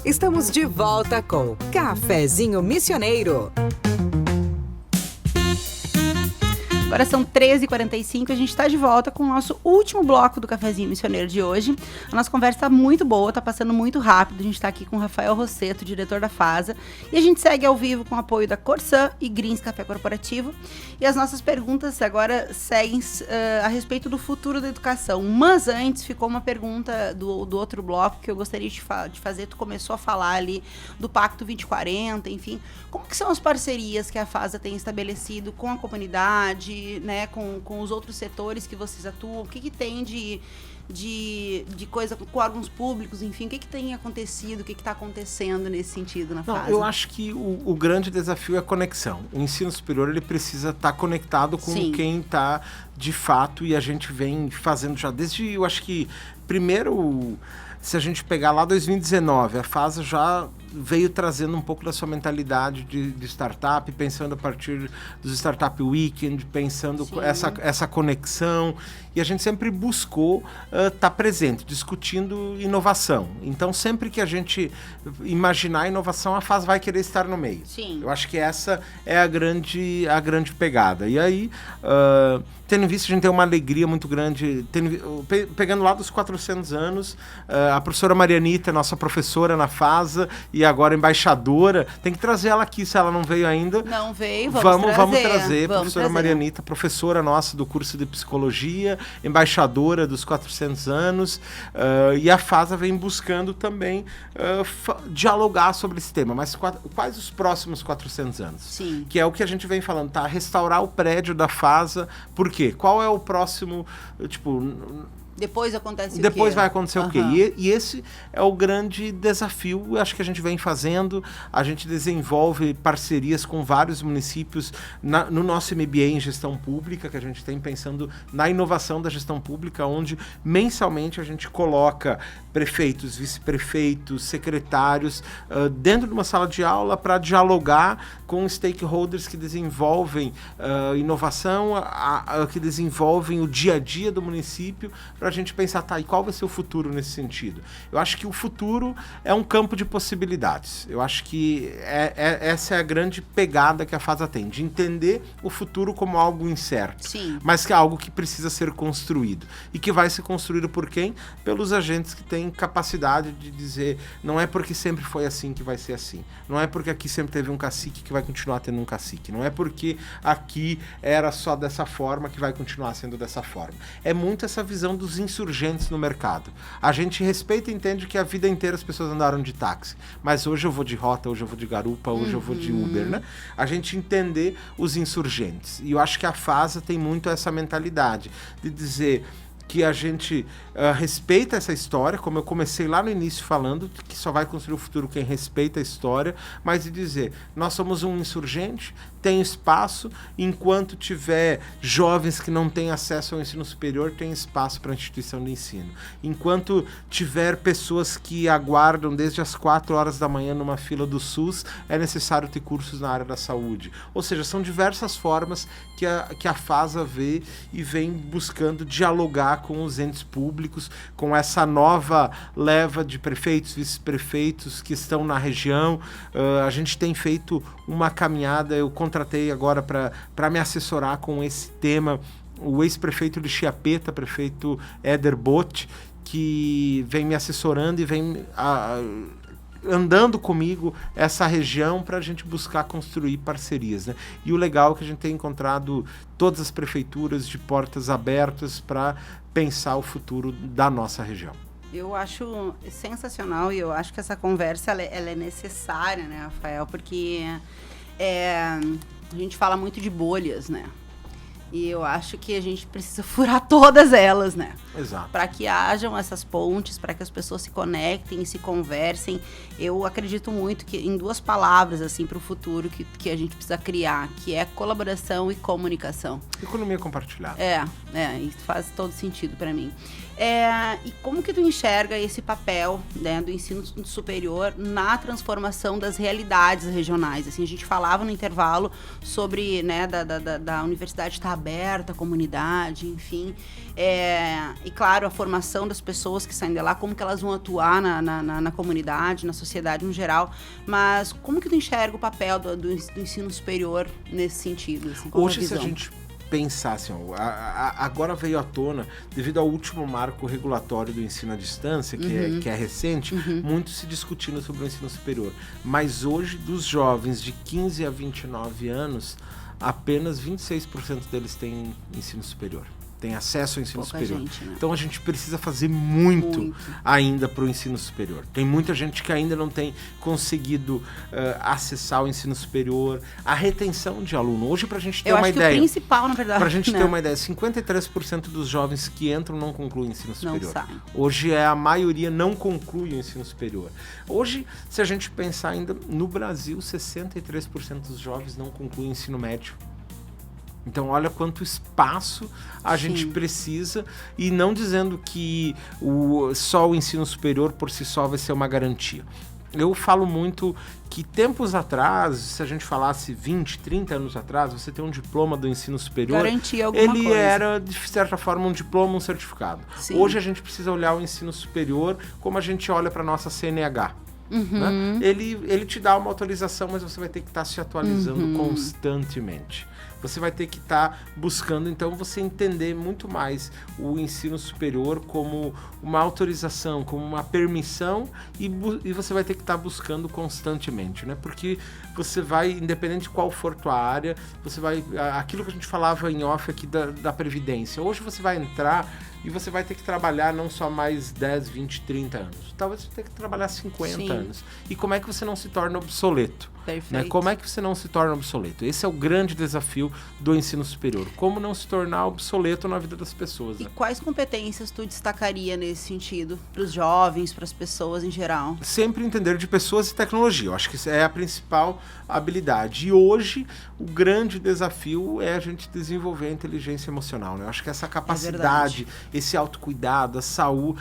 Estamos de volta com Cafezinho Missioneiro. Agora são 13h45, a gente está de volta com o nosso último bloco do Cafezinho Missioneiro de hoje. A nossa conversa está muito boa, está passando muito rápido. A gente está aqui com o Rafael Rossetto, diretor da FASA. E a gente segue ao vivo com o apoio da Corsã e Greens Café Corporativo. E as nossas perguntas agora seguem a respeito do futuro da educação. Mas antes ficou uma pergunta do outro bloco que eu gostaria de fazer. Tu começou a falar ali do Pacto 2040, enfim. Como que são as parcerias que a FASA tem estabelecido com a comunidade, né, com os outros setores que vocês atuam? O que tem de coisa com órgãos públicos, enfim, o que tem acontecido, o que está acontecendo nesse sentido na FASA? Eu acho que o grande desafio é a conexão. O ensino superior, ele precisa estar conectado com quem está de fato, e a gente vem fazendo já desde, eu acho que, primeiro, se a gente pegar lá 2019, a FASA já veio trazendo um pouco da sua mentalidade de startup, pensando a partir dos Startup Weekend, pensando essa conexão, e a gente sempre buscou estar presente, discutindo inovação. Então, sempre que a gente imaginar inovação, a FASA vai querer estar no meio. Sim. Eu acho que essa é a grande pegada. E aí, tendo em vista, a gente tem uma alegria muito grande, pegando lá dos 400 anos, a professora Marianita, nossa professora na FASA, e agora embaixadora, tem que trazer ela aqui, se ela não veio ainda. Não veio, vamos trazer. Professora Marianita, professora nossa do curso de psicologia, embaixadora dos 400 anos, e a FASA vem buscando também dialogar sobre esse tema. Mas quais os próximos 400 anos? Sim. Que é o que a gente vem falando, tá? Restaurar o prédio da FASA. Por quê? Qual é o próximo, Depois acontece o quê? Depois vai acontecer o quê? E esse é o grande desafio, acho que a gente vem fazendo. A gente desenvolve parcerias com vários municípios no nosso MBA em gestão pública, que a gente tem pensando na inovação da gestão pública, onde mensalmente a gente coloca prefeitos, vice-prefeitos, secretários dentro de uma sala de aula para dialogar com stakeholders que desenvolvem inovação, que desenvolvem o dia a dia do município, para a gente pensar, e qual vai ser o futuro nesse sentido? Eu acho que o futuro é um campo de possibilidades. Eu acho que essa é a grande pegada que a FASA tem, de entender o futuro como algo incerto, mas que é algo que precisa ser construído. E que vai ser construído por quem? Pelos agentes que têm capacidade de dizer, não é porque sempre foi assim que vai ser assim. Não é porque aqui sempre teve um cacique que vai continuar tendo um cacique. Não é porque aqui era só dessa forma que vai continuar sendo dessa forma. É muito essa visão dos insurgentes no mercado. A gente respeita e entende que a vida inteira as pessoas andaram de táxi, mas hoje eu vou de Rota, hoje eu vou de Garupa, hoje eu vou de Uber, né? A gente entender os insurgentes. E eu acho que a FASA tem muito essa mentalidade de dizer que a gente respeita essa história, como eu comecei lá no início falando, que só vai construir o futuro quem respeita a história, mas de dizer, nós somos um insurgente, tem espaço, enquanto tiver jovens que não têm acesso ao ensino superior, tem espaço para a instituição de ensino. Enquanto tiver pessoas que aguardam desde as 4 horas da manhã numa fila do SUS, é necessário ter cursos na área da saúde. Ou seja, são diversas formas que a FASA vê e vem buscando dialogar com os entes públicos, com essa nova leva de prefeitos, vice-prefeitos que estão na região. A gente tem feito uma caminhada, eu contratei agora para me assessorar com esse tema o ex-prefeito de Chiapeta, prefeito Éder Botti, que vem me assessorando e vem andando comigo essa região para a gente buscar construir parcerias, né? E o legal é que a gente tem encontrado todas as prefeituras de portas abertas para pensar o futuro da nossa região. Eu acho sensacional e eu acho que essa conversa ela é necessária, né, Rafael? Porque a gente fala muito de bolhas, né? E eu acho que a gente precisa furar todas elas, né? Exato. Para que hajam essas pontes, para que as pessoas se conectem e se conversem. Eu acredito muito que em 2 palavras, assim, para o futuro que a gente precisa criar, que é colaboração e comunicação. Economia compartilhada. Isso faz todo sentido para mim. E como que tu enxerga esse papel, né, do ensino superior na transformação das realidades regionais? Assim, a gente falava no intervalo sobre, né, da universidade estar aberta à comunidade, enfim. E claro, a formação das pessoas que saem de lá, como que elas vão atuar na comunidade, na sociedade no geral. Mas como que tu enxerga o papel do ensino superior nesse sentido? Assim, Hoje, se a gente pensar assim, agora veio à tona, devido ao último marco regulatório do ensino à distância, que é recente, muito se discutindo sobre o ensino superior. Mas hoje, dos jovens de 15 a 29 anos, apenas 26% deles têm ensino superior. Tem acesso ao ensino superior. Gente, né? Então a gente precisa fazer muito ainda para o ensino superior. Tem muita gente que ainda não tem conseguido acessar o ensino superior, a retenção de aluno. Hoje, para a gente ter uma ideia, que o principal, na verdade, para a gente ter uma ideia, 53% dos jovens que entram não concluem o ensino superior. Não saem. Hoje a maioria não conclui o ensino superior. Hoje, se a gente pensar ainda no Brasil, 63% dos jovens não concluem o ensino médio. Então, olha quanto espaço a gente precisa, e não dizendo que só o ensino superior por si só vai ser uma garantia. Eu falo muito que tempos atrás, se a gente falasse 20, 30 anos atrás, você ter um diploma do ensino superior, garantia alguma coisa. Era, de certa forma, um diploma, um certificado. Sim. Hoje a gente precisa olhar o ensino superior como a gente olha para a nossa CNH. Né? Ele te dá uma autorização, mas você vai ter que estar se atualizando constantemente. Você vai ter que estar buscando, então, você entender muito mais o ensino superior como uma autorização, como uma permissão, e você vai ter que estar buscando constantemente, né? Porque você vai, independente de qual for tua área, você vai... Aquilo que a gente falava em off aqui da Previdência. Hoje você vai entrar e você vai ter que trabalhar não só mais 10, 20, 30 anos. Talvez você tenha que trabalhar 50 anos. E como é que você não se torna obsoleto? Né? Como é que você não se torna obsoleto? Esse é o grande desafio do ensino superior. Como não se tornar obsoleto na vida das pessoas. Né? E quais competências tu destacaria nesse sentido? Para os jovens, para as pessoas em geral? Sempre entender de pessoas e tecnologia. Eu acho que isso é a principal habilidade. E hoje, o grande desafio é a gente desenvolver a inteligência emocional. Né? Eu acho que essa capacidade, esse autocuidado, a saúde...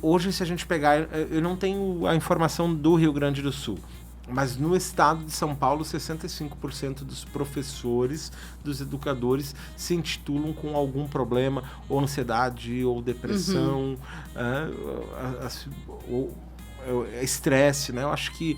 Hoje, se a gente pegar... Eu não tenho a informação do Rio Grande do Sul, mas no estado de São Paulo, 65% dos professores, dos educadores, se intitulam com algum problema, ou ansiedade, ou depressão, ou estresse, né? Eu acho que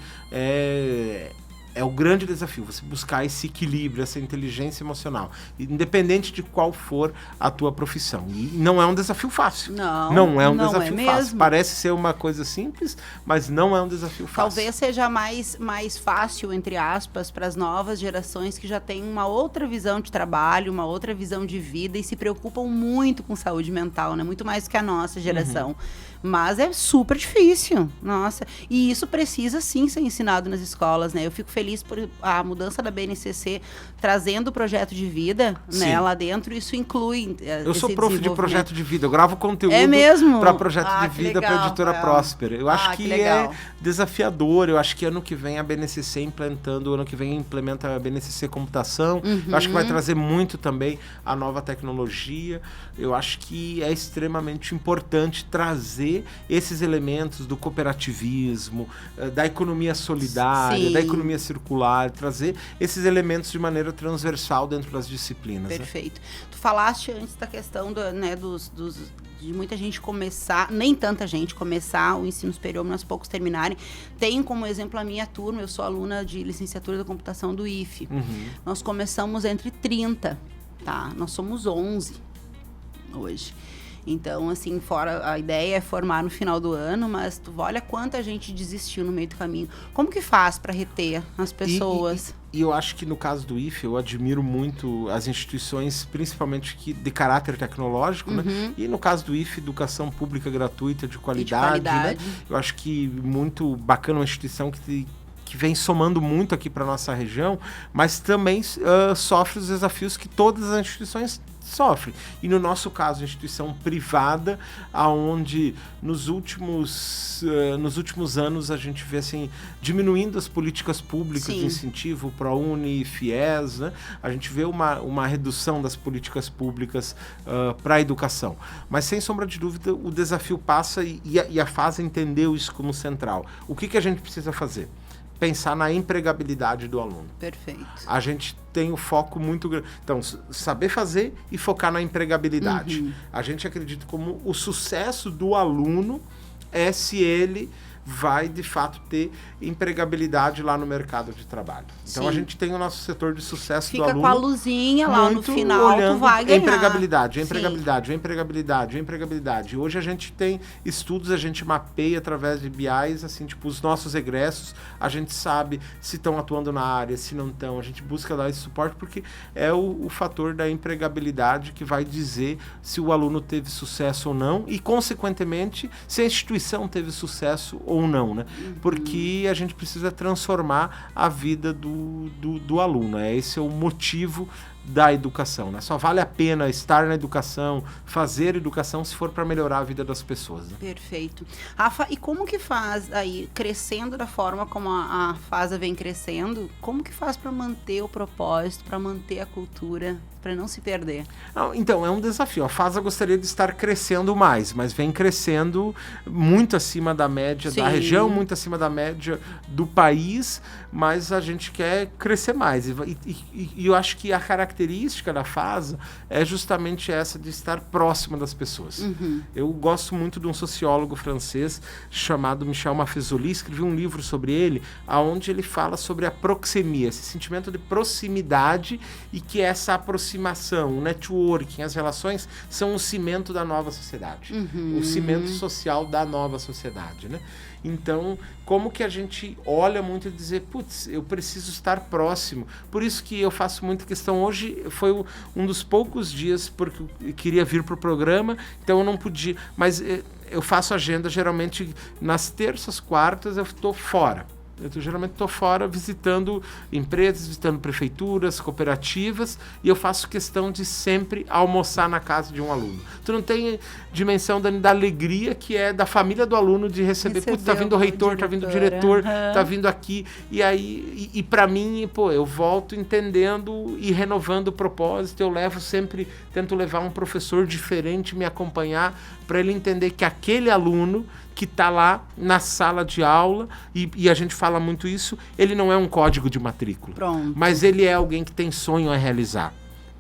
é o grande desafio, você buscar esse equilíbrio, essa inteligência emocional, independente de qual for a tua profissão. E não é um desafio fácil. Não é um desafio fácil. Parece ser uma coisa simples, mas não é um desafio fácil. Talvez seja mais fácil, entre aspas, para as novas gerações que já têm uma outra visão de trabalho, uma outra visão de vida e se preocupam muito com saúde mental, né? Muito mais do que a nossa geração. Mas é super difícil, nossa. E isso precisa sim ser ensinado nas escolas, né? Eu fico feliz por a mudança da BNCC trazendo o projeto de vida, né, lá dentro. Isso inclui eu sou prof de projeto de vida, eu gravo conteúdo para projeto de vida para a Editora Próspera. Eu acho que é desafiador. Eu acho que ano que vem a BNCC implementa a BNCC Computação. Eu acho que vai trazer muito também a nova tecnologia. Eu acho que é extremamente importante trazer esses elementos do cooperativismo, da economia solidária, da economia circular, trazer esses elementos de maneira transversal dentro das disciplinas. Perfeito. Né? Tu falaste antes da questão de muita gente começar, nem tanta gente começar o ensino superior, mas poucos terminarem. Tenho como exemplo a minha turma, eu sou aluna de licenciatura da computação do IFE. Nós começamos entre 30, tá? Nós somos 11 hoje. Então, assim, fora a ideia é formar no final do ano, mas tu olha quanta gente desistiu no meio do caminho. Como que faz para reter as pessoas? E eu acho que no caso do IFE, eu admiro muito as instituições, principalmente de caráter tecnológico, né? E no caso do IFE, educação pública gratuita, de qualidade, né? Eu acho que muito bacana uma instituição que que vem somando muito aqui para nossa região, mas também sofre os desafios que todas as instituições sofrem. E no nosso caso, a instituição privada, aonde nos últimos anos a gente vê assim, diminuindo as políticas públicas de incentivo, ProUni, FIES, né? A gente vê uma redução das políticas públicas para a educação. Mas, sem sombra de dúvida, o desafio passa e a FASA entendeu isso como central. O que a gente precisa fazer? Pensar na empregabilidade do aluno. Perfeito. A gente tem o foco muito grande. Então, saber fazer e focar na empregabilidade. A gente acredita como o sucesso do aluno é se ele vai, de fato, ter empregabilidade lá no mercado de trabalho. Então, a gente tem o nosso setor de sucesso do aluno. Fica com a luzinha lá no final, tu vai ganhar. Empregabilidade. Hoje a gente tem estudos, a gente mapeia através de BIs, assim, tipo, os nossos egressos, a gente sabe se estão atuando na área, se não estão, a gente busca dar esse suporte, porque é o fator da empregabilidade que vai dizer se o aluno teve sucesso ou não e, consequentemente, se a instituição teve sucesso ou não, né? Porque a gente precisa transformar a vida do aluno. Esse é o motivo da educação, né? Só vale a pena estar na educação, fazer educação, se for para melhorar a vida das pessoas, né? Perfeito. Rafa, e como que faz aí, crescendo da forma como a FASA vem crescendo, como que faz para manter o propósito, para manter a cultura, para não se perder? Então, é um desafio. A FASA gostaria de estar crescendo mais, mas vem crescendo muito acima da média da região, muito acima da média do país, mas a gente quer crescer mais. E eu acho que a característica da FASA é justamente essa de estar próxima das pessoas. Eu gosto muito de um sociólogo francês chamado Michel Maffezoli, escrevi um livro sobre ele, onde ele fala sobre a proxemia, esse sentimento de proximidade, e que essa aproximação, o networking, as relações são o cimento da nova sociedade, o cimento social da nova sociedade, né? Então, como que a gente olha muito e dizer, putz, eu preciso estar próximo. Por isso que eu faço muita questão. Hoje foi um dos poucos dias, porque eu queria vir para o programa, então eu não podia. Mas eu faço agenda, geralmente, nas terças, quartas, eu estou fora. Geralmente estou fora visitando empresas, visitando prefeituras, cooperativas, e eu faço questão de sempre almoçar na casa de um aluno. Tu não tem dimensão da alegria que é da família do aluno de receber, putz, tá vindo o reitor, tá vindo o diretor, tá vindo aqui, e aí, e para mim, pô, eu volto entendendo e renovando o propósito. Eu levo sempre, tento levar um professor diferente, me acompanhar, para ele entender que aquele aluno que está lá na sala de aula, e a gente fala muito isso, ele não é um código de matrícula. Pronto. Mas ele é alguém que tem sonho a realizar.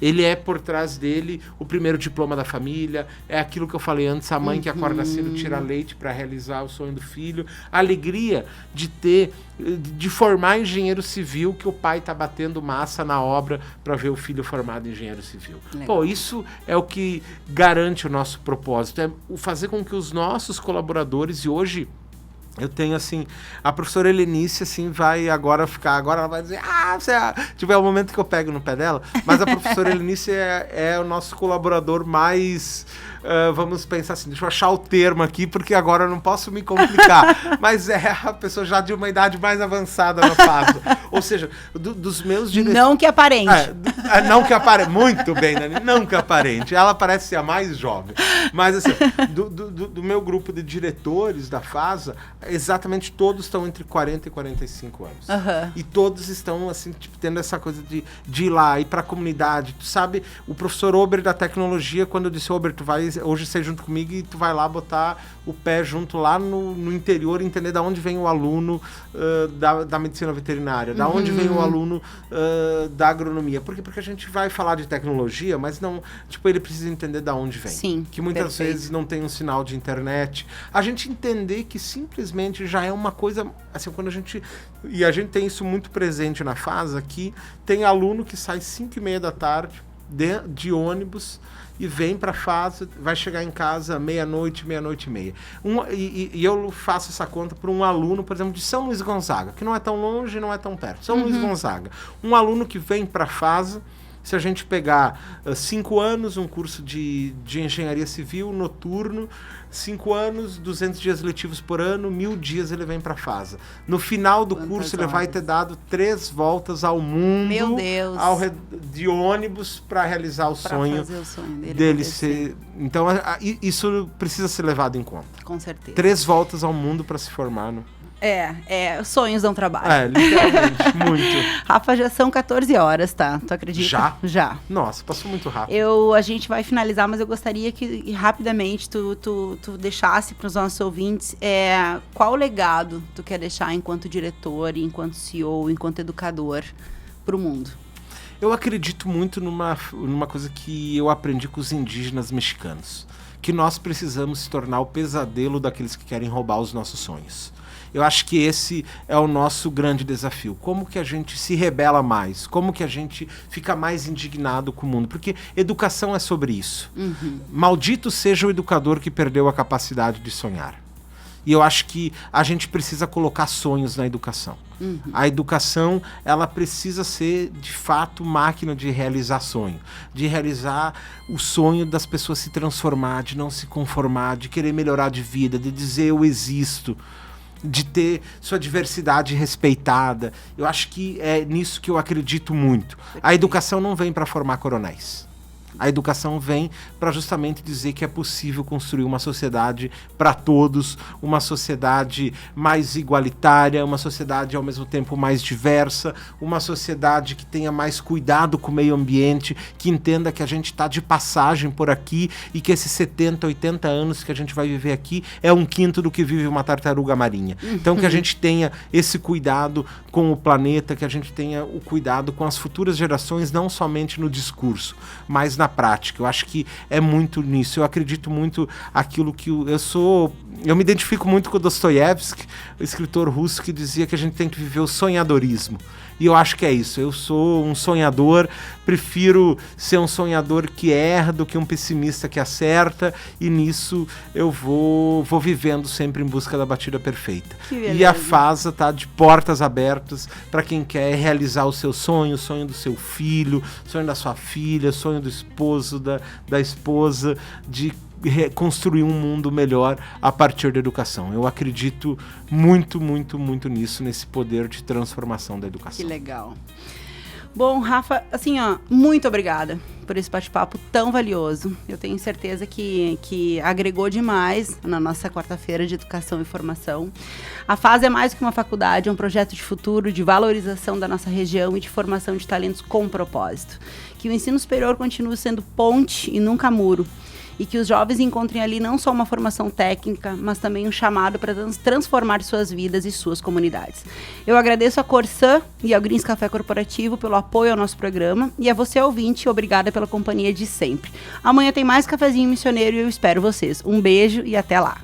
Ele é, por trás dele, o primeiro diploma da família, é aquilo que eu falei antes, a mãe que acorda cedo, tira leite para realizar o sonho do filho, a alegria de formar engenheiro civil, que o pai está batendo massa na obra para ver o filho formado em engenheiro civil. Legal. Pô, isso é o que garante o nosso propósito, é fazer com que os nossos colaboradores, e hoje eu tenho, assim, a professora Helenice, assim, vai agora ela vai dizer, tiver o momento que eu pego no pé dela, mas a professora Helenice é o nosso colaborador mais, vamos pensar assim, deixa eu achar o termo aqui, porque agora eu não posso me complicar, mas é a pessoa já de uma idade mais avançada na FASA, ou seja, dos meus diretores... Não que aparente. Não que aparente, muito bem, Dani, não que aparente, ela parece ser a mais jovem, mas assim, do meu grupo de diretores da FASA, exatamente todos estão entre 40 e 45 anos. E todos estão, assim, tipo, tendo essa coisa de ir lá, ir pra comunidade. Tu sabe, o professor Ober da tecnologia, quando eu disse, Ober, tu vai hoje ser junto comigo e tu vai lá botar o pé junto lá no interior, entender da onde vem o aluno da medicina veterinária, da onde vem o aluno da agronomia. Por quê? Porque a gente vai falar de tecnologia, mas não, tipo, ele precisa entender da onde vem. Sim, que muitas vezes não tem um sinal de internet. A gente entender que simplesmente já é uma coisa, assim, quando a gente tem isso muito presente na FASA, aqui tem aluno que sai 5h30 da tarde de ônibus e vem para a FASA, vai chegar em casa meia-noite e meia. E eu faço essa conta por um aluno, por exemplo, de São Luís Gonzaga, que não é tão longe, não é tão perto. São Luís Gonzaga. Um aluno que vem para a FASA, Se a gente pegar 5 anos, um curso de engenharia civil noturno, 5 anos, 200 dias letivos por ano, 1000 dias ele vem para a FASA. No final do curso ele vai ter dado 3 voltas ao mundo. Meu Deus. De ônibus para realizar o sonho dele ser... Então isso precisa ser levado em conta. Com certeza. 3 voltas ao mundo para se formar, né? Sonhos dão trabalho. Literalmente, muito. Rafa, já são 14 horas, tá? Tu acredita? Já. Nossa, passou muito rápido. A gente vai finalizar, mas eu gostaria que rapidamente tu deixasse para os nossos ouvintes qual legado tu quer deixar enquanto diretor, enquanto CEO, enquanto educador para o mundo. Eu acredito muito numa coisa que eu aprendi com os indígenas mexicanos, que nós precisamos se tornar o pesadelo daqueles que querem roubar os nossos sonhos. Eu acho que esse é o nosso grande desafio. Como que a gente se rebela mais? Como que a gente fica mais indignado com o mundo? Porque educação é sobre isso. Uhum. Maldito seja o educador que perdeu a capacidade de sonhar. E eu acho que a gente precisa colocar sonhos na educação. Uhum. A educação, ela precisa ser, de fato, máquina de realizar sonho. De realizar o sonho das pessoas se transformar, de não se conformar, de querer melhorar de vida, de dizer eu existo, de ter sua diversidade respeitada. Eu acho que é nisso que eu acredito muito. A educação não vem para formar coronéis. A educação vem para justamente dizer que é possível construir uma sociedade para todos, uma sociedade mais igualitária, uma sociedade ao mesmo tempo mais diversa, uma sociedade que tenha mais cuidado com o meio ambiente, que entenda que a gente está de passagem por aqui e que esses 70, 80 anos que a gente vai viver aqui é 1/5 do que vive uma tartaruga marinha. Então que a gente tenha esse cuidado com o planeta, que a gente tenha o cuidado com as futuras gerações, não somente no discurso, mas na prática. Eu acho que é muito nisso. Eu acredito muito aquilo que eu me identifico muito com o Dostoiévski, o escritor russo, que dizia que a gente tem que viver o sonhadorismo. E eu acho que é isso. Eu sou um sonhador, prefiro ser um sonhador que erra do que um pessimista que acerta, e nisso eu vou vivendo sempre em busca da batida perfeita. E a FASA está de portas abertas para quem quer realizar o seu sonho, o sonho do seu filho, o sonho da sua filha, o sonho do esposo, da esposa, de construir um mundo melhor a partir da educação. Eu acredito muito, muito, muito nisso, nesse poder de transformação da educação. Que legal. Bom, Rafa, assim, muito obrigada por esse bate-papo tão valioso. Eu tenho certeza que agregou demais na nossa quarta-feira de educação e formação. A FASA é mais do que uma faculdade, é um projeto de futuro, de valorização da nossa região e de formação de talentos com propósito. Que o ensino superior continue sendo ponte e nunca muro. E que os jovens encontrem ali não só uma formação técnica, mas também um chamado para transformar suas vidas e suas comunidades. Eu agradeço a Corsã e ao Greens Café Corporativo pelo apoio ao nosso programa, e a você, ouvinte, obrigada pela companhia de sempre. Amanhã tem mais Cafezinho Missioneiro e eu espero vocês. Um beijo e até lá!